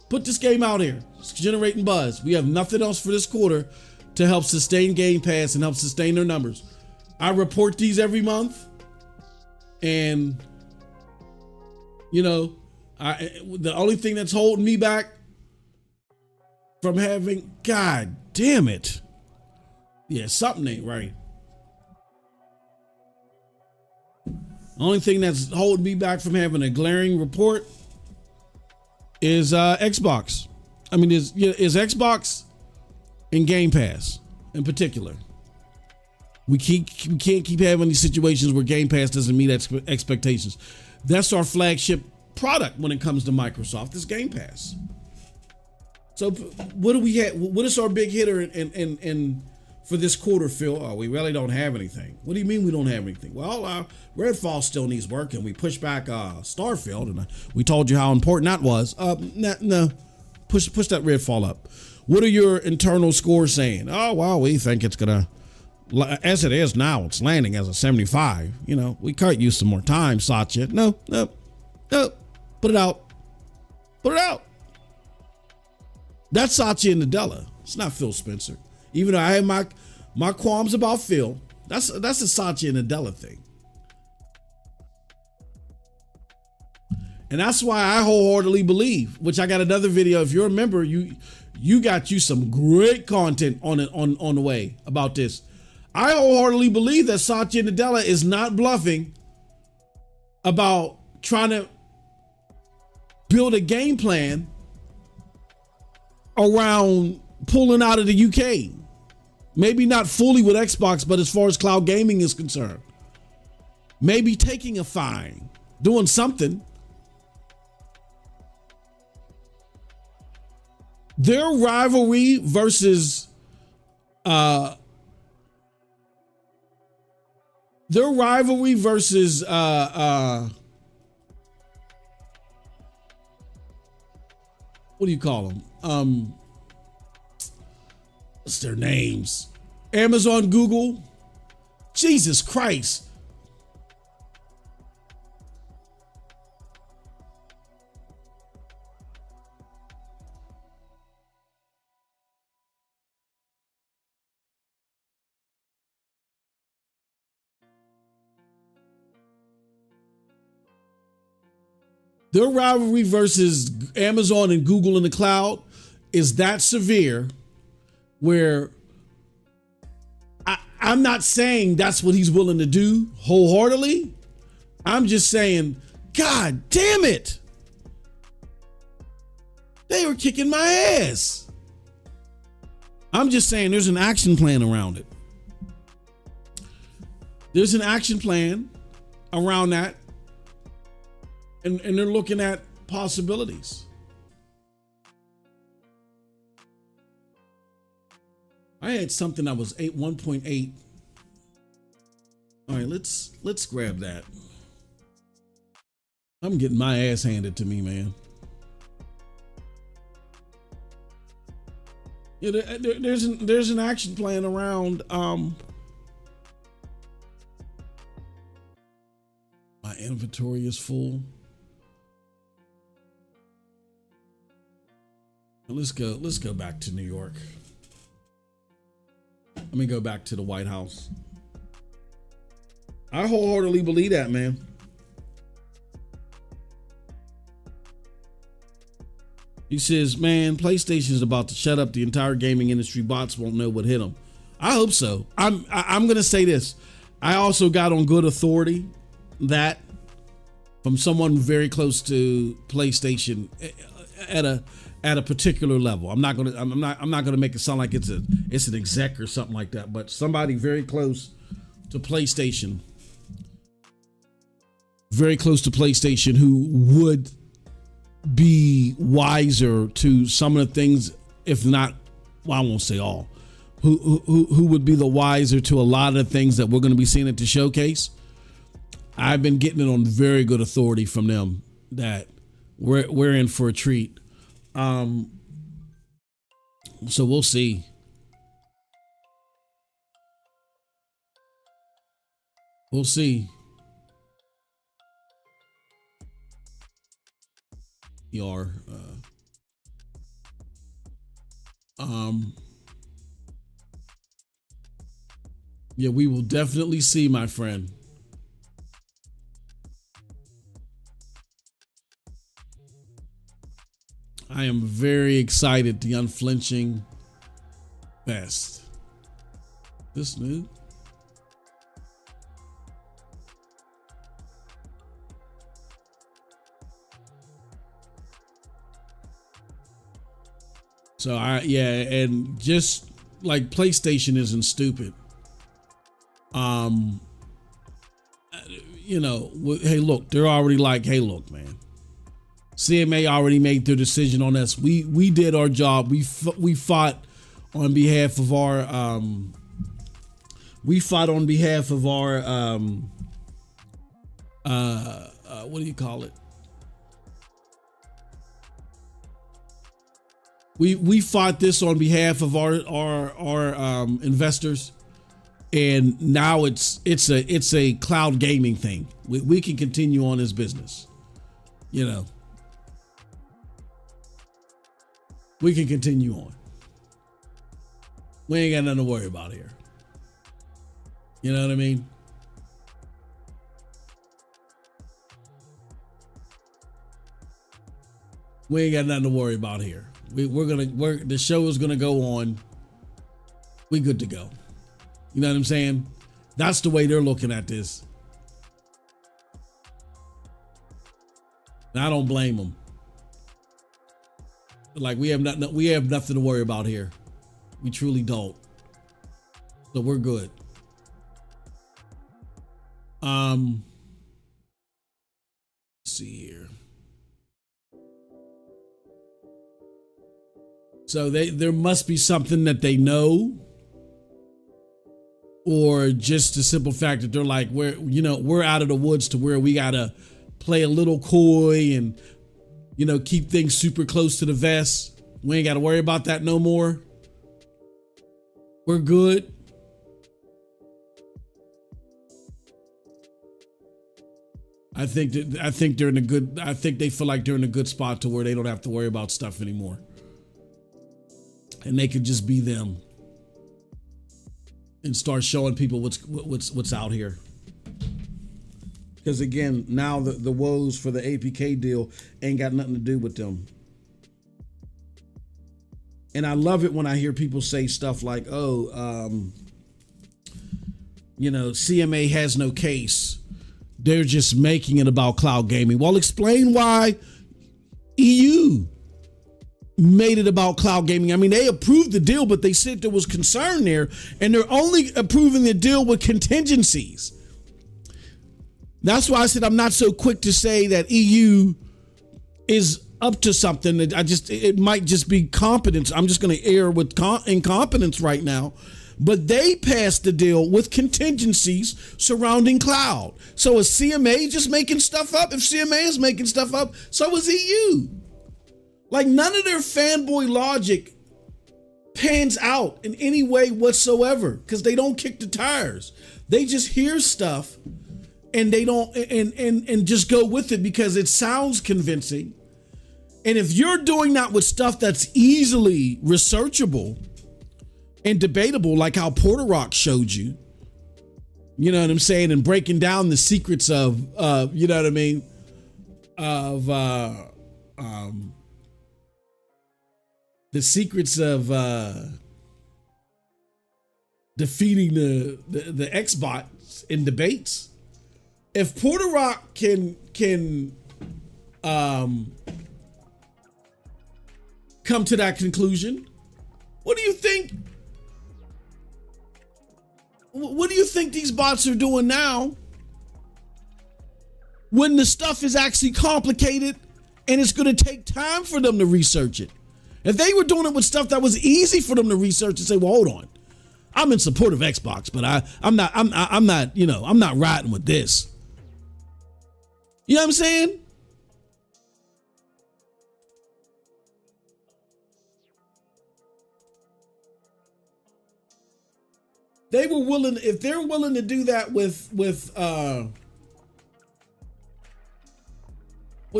Put this game out here. It's generating buzz. We have nothing else for this quarter to help sustain Game Pass and help sustain their numbers. I report these every month, and you know, the only thing that's holding me back from having, God damn it. Yeah, something ain't right. The only thing that's holding me back from having a glaring report is Xbox. I mean, is Xbox and Game Pass in particular. We can't keep having these situations where Game Pass doesn't meet expectations. That's our flagship product when it comes to Microsoft, is Game Pass. So what do we have? What is our big hitter in for this quarter, Phil? Oh, we really don't have anything. What do you mean we don't have anything? Well, Redfall still needs work, and we pushed back Starfield, and we told you how important that was. No, push that Redfall up. What are your internal scores saying? Oh, well, we think it's gonna, as it is now, it's landing as a 75. You know, we could use some more time, Satya. No. Put it out. That's Satya and Nadella. It's not Phil Spencer. Even though I have my qualms about Phil, that's a Satya and Nadella thing. And that's why I wholeheartedly believe, which I got another video. If you're a member, you got you some great content on the way about this. I wholeheartedly believe that Satya Nadella is not bluffing about trying to build a game plan around pulling out of the UK. Maybe not fully with Xbox, but as far as cloud gaming is concerned, maybe taking a fine, doing something. Their rivalry versus what do you call them? What's their names? Amazon, Google. Jesus Christ. Their rivalry versus Amazon and Google in the cloud is that severe where I'm not saying that's what he's willing to do wholeheartedly. I'm just saying, God damn it. They were kicking my ass. I'm just saying there's an action plan around it. There's an action plan around that. And they're looking at possibilities. I had something that was 1.8. All right, let's grab that. I'm getting my ass handed to me, man. Yeah, there's an action plan around my inventory is full. Let's go back to New York. Let me go back to the White House. I wholeheartedly believe that, man. He says, man, PlayStation is about to shut up the entire gaming industry. Bots won't know what hit them. I hope so. I'm going to say this. I also got on good authority that from someone very close to PlayStation at a particular level. I'm not gonna make it sound like it's an exec or something like that, but somebody very close to PlayStation, who would be wiser to some of the things, if not, well, I won't say all, who would be the wiser to a lot of the things that we're going to be seeing at the showcase. I've been getting it on very good authority from them that we're in for a treat. So we'll see. We'll see. Yeah, we will definitely see, my friend. I am very excited. The unflinching best. This new. So and just like PlayStation isn't stupid. Hey, look, they're already like, hey, look, man. CMA already made their decision on us. We did our job. We fought on behalf of our what do you call it? We fought this on behalf of our investors, and now it's a cloud gaming thing. We can continue on this business, We can continue on. We ain't got nothing to worry about here. You know what I mean? We ain't got nothing to worry about here. The show is gonna go on. We good to go. You know what I'm saying? That's the way they're looking at this. And I don't blame them. Like, we have nothing to worry about here. We truly don't. So we're good. Let's see here. So there must be something that they know, or just the simple fact that they're like, we're out of the woods to where we gotta play a little coy and keep things super close to the vest. We ain't got to worry about that no more. We're good. I think they're in a good. I think they feel like they're in a good spot to where they don't have to worry about stuff anymore, and they could just be them and start showing people what's out here. Because again, now the woes for the APK deal ain't got nothing to do with them. And I love it when I hear people say stuff like, CMA has no case. They're just making it about cloud gaming. Well, explain why EU made it about cloud gaming. I mean, they approved the deal, but they said there was concern there, and they're only approving the deal with contingencies. That's why I said I'm not so quick to say that EU is up to something. It might just be competence. I'm just going to err with incompetence right now. But they passed the deal with contingencies surrounding cloud. So is CMA just making stuff up? If CMA is making stuff up, so is EU. Like, none of their fanboy logic pans out in any way whatsoever, because they don't kick the tires. They just hear stuff and they don't and just go with it because it sounds convincing. And if you're doing that with stuff that's easily researchable and debatable, like how Porter Rock showed you, you know what I'm saying, and breaking down the secrets of you know what I mean, of the secrets of defeating the Xbots in debates. If Porter Rock can come to that conclusion, what do you think? What do you think these bots are doing now when the stuff is actually complicated And it's going to take time for them to research it. If they were doing it with stuff that was easy for them to research and say, well, hold on, I'm in support of Xbox, but I'm not riding with this. You know what I'm saying? They were willing, if they're willing to do that with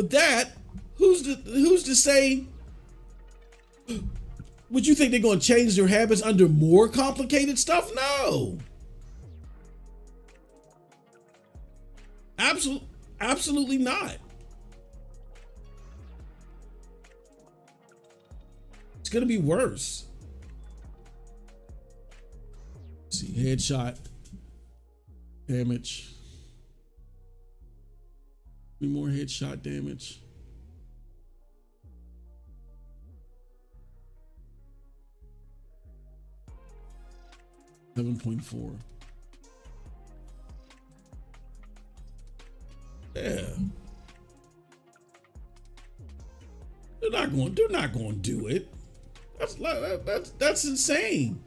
that, who's to say? Would you think they're going to change their habits under more complicated stuff? No. Absolutely not. It's going to be worse. Let's see, headshot damage. Any more headshot damage? $7.4. Yeah. They're not going to do it. That's insane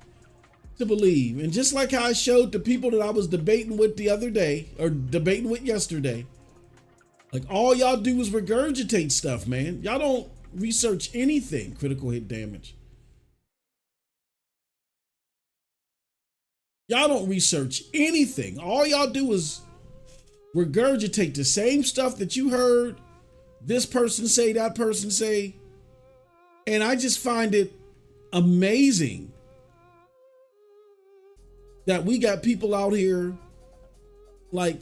to believe. And just like how I showed the people that I was debating with the other day, or debating with yesterday, like all y'all do is regurgitate stuff, man. Y'all don't research anything. Critical hit damage. Y'all don't research anything. All y'all do is regurgitate the same stuff that you heard this person say, that person say. And I just find it amazing that we got people out here like,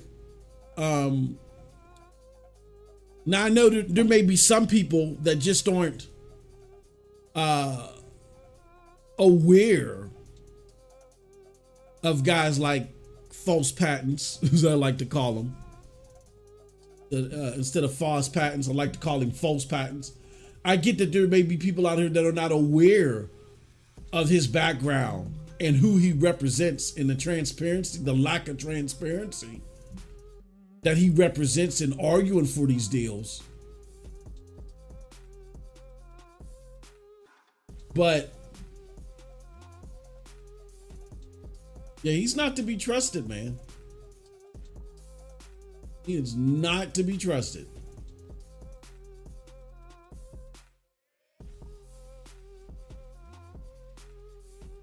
now I know there may be some people that just aren't aware of guys like false patents, as I like to call them. Instead of false patents, I like to call them false patents. I get that there may be people out here that are not aware of his background and who he represents in the transparency, the lack of transparency that he represents in arguing for these deals. But yeah, he's not to be trusted, man. He is not to be trusted.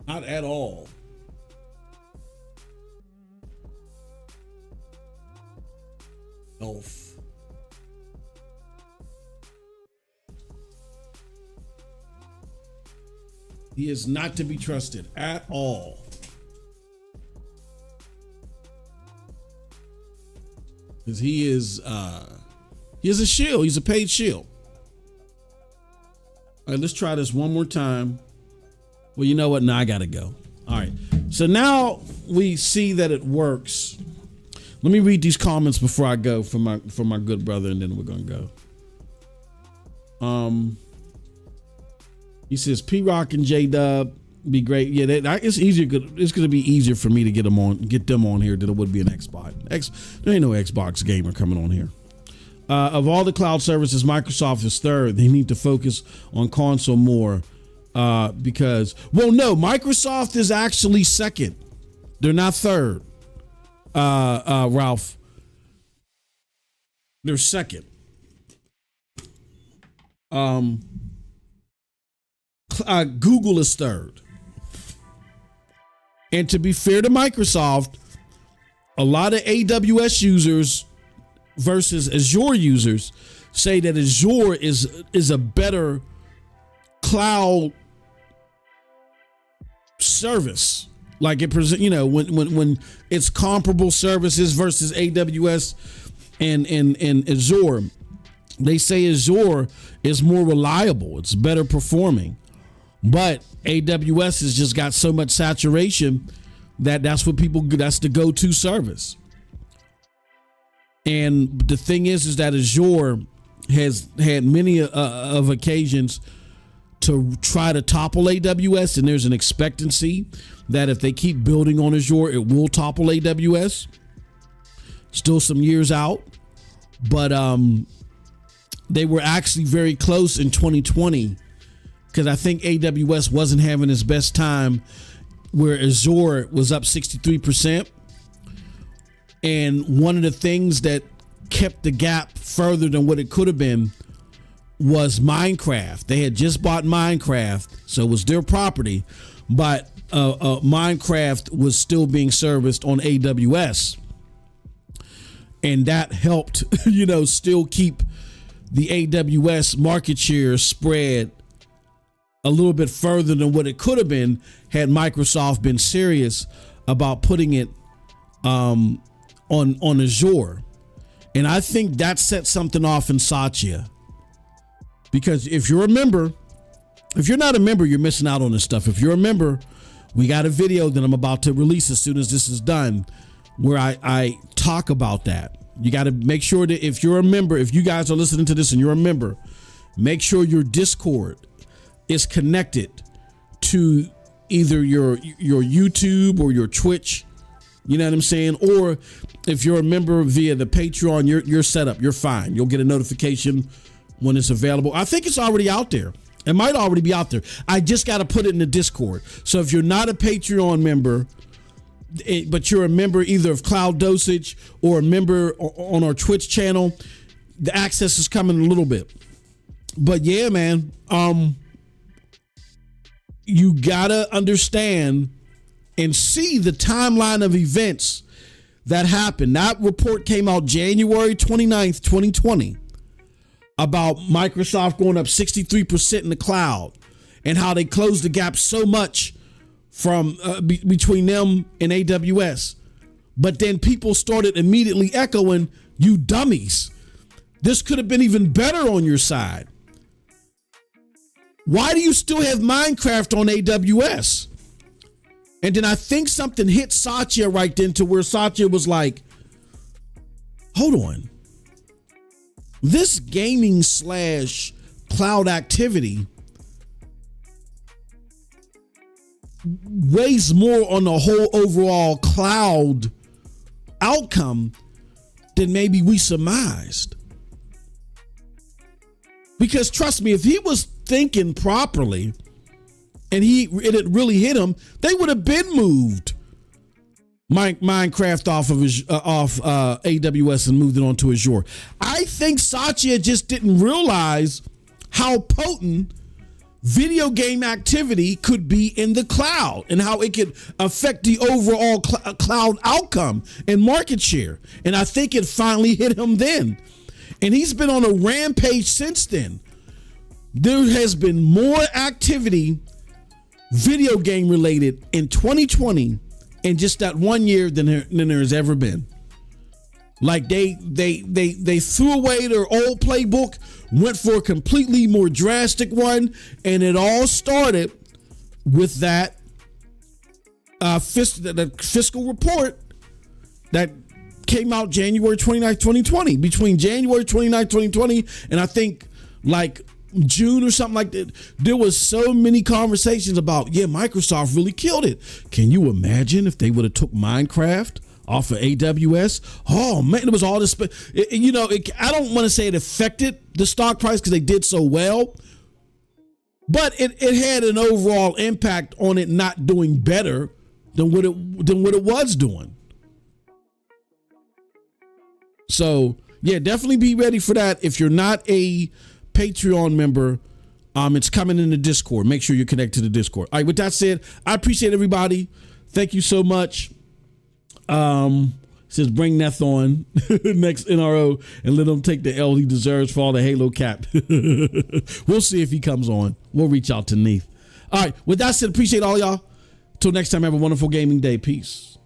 Not at all. Elf. He is not to be trusted at all. Because he is a shill. He's a paid shill. All right, let's try this one more time. Well, you know what? Now I gotta go. All right. So now we see that it works. Let me read these comments before I go for my good brother, and then we're gonna go. He says P-Rock and J-Dub be great. Yeah, it's easier. It's gonna be easier for me to get them on here than it would be an Xbox. There ain't no Xbox gamer coming on here. Of all the cloud services, Microsoft is third. They need to focus on console more. Because, well, no, Microsoft is actually second. They're not third. Ralph. They're second. Google is third. And to be fair to Microsoft, a lot of AWS users versus Azure users say that Azure is a better cloud service. Like it present, when it's comparable services versus AWS and Azure, they say Azure is more reliable. It's better performing. But AWS has just got so much saturation that's the go-to service. And the thing is that Azure has had many of occasions to try to topple AWS, and there's an expectancy that if they keep building on Azure, it will topple AWS. Still some years out, but they were actually very close in 2020 because I think AWS wasn't having its best time, where Azure was up 63%. And one of the things that kept the gap further than what it could have been was Minecraft. They had just bought Minecraft, so it was their property, but Minecraft was still being serviced on AWS. And that helped, still keep the AWS market share spread a little bit further than what it could have been had Microsoft been serious about putting it on Azure. And I think that set something off in Satya. Because if you're a member, if you're not a member, you're missing out on this stuff. If you're a member, we got a video that I'm about to release as soon as this is done, where I talk about that. You got to make sure that if you're a member, if you guys are listening to this and you're a member, make sure your Discord is connected to either your YouTube or your Twitch. You know what I'm saying? Or if you're a member via the Patreon, you're set up. You're fine. You'll get a notification when it's available. I think it's already out there. It might already be out there. I just got to put it in the Discord. So if you're not a Patreon member, but you're a member either of Cloud Dosage or a member on our Twitch channel, the access is coming a little bit. But yeah, man, you gotta understand and see the timeline of events that happened. That report came out January 29th, 2020, about Microsoft going up 63% in the cloud and how they closed the gap so much from between them and AWS. But then people started immediately echoing, you dummies, this could have been even better on your side. Why do you still have Minecraft on AWS? And then I think something hit Satya right then to where Satya was like, hold on. This gaming / cloud activity weighs more on the whole overall cloud outcome than maybe we surmised. Because trust me, if he was thinking properly and it really hit him, they would have been moved Minecraft off AWS and moved it onto Azure. I think Satya just didn't realize how potent video game activity could be in the cloud and how it could affect the overall cloud outcome and market share. And I think it finally hit him then. And he's been on a rampage since then. There has been more activity, video game related, in 2020 in just that 1 year than there has ever been. Like they threw away their old playbook, went for a completely more drastic one, and it all started with that fiscal report that came out January 29th, 2020. Between January 29th, 2020 and I think like June or something like that, there was so many conversations about, yeah, Microsoft really killed it. Can you imagine if they would have took Minecraft off of AWS? Oh man, it was all this, I don't want to say it affected the stock price because they did so well, but it had an overall impact on it not doing better than what it was doing. So yeah, definitely be ready for that. If you're not a Patreon member, it's coming in the Discord. Make sure you're connected to the Discord. All right, with that said, I appreciate everybody. Thank you so much. Says bring Neth on next NRO and let him take the L he deserves for all the Halo cap. We'll see if he comes on. We'll reach out to Neith. All right, with that said, appreciate all y'all. Till next time, have a wonderful gaming day. Peace.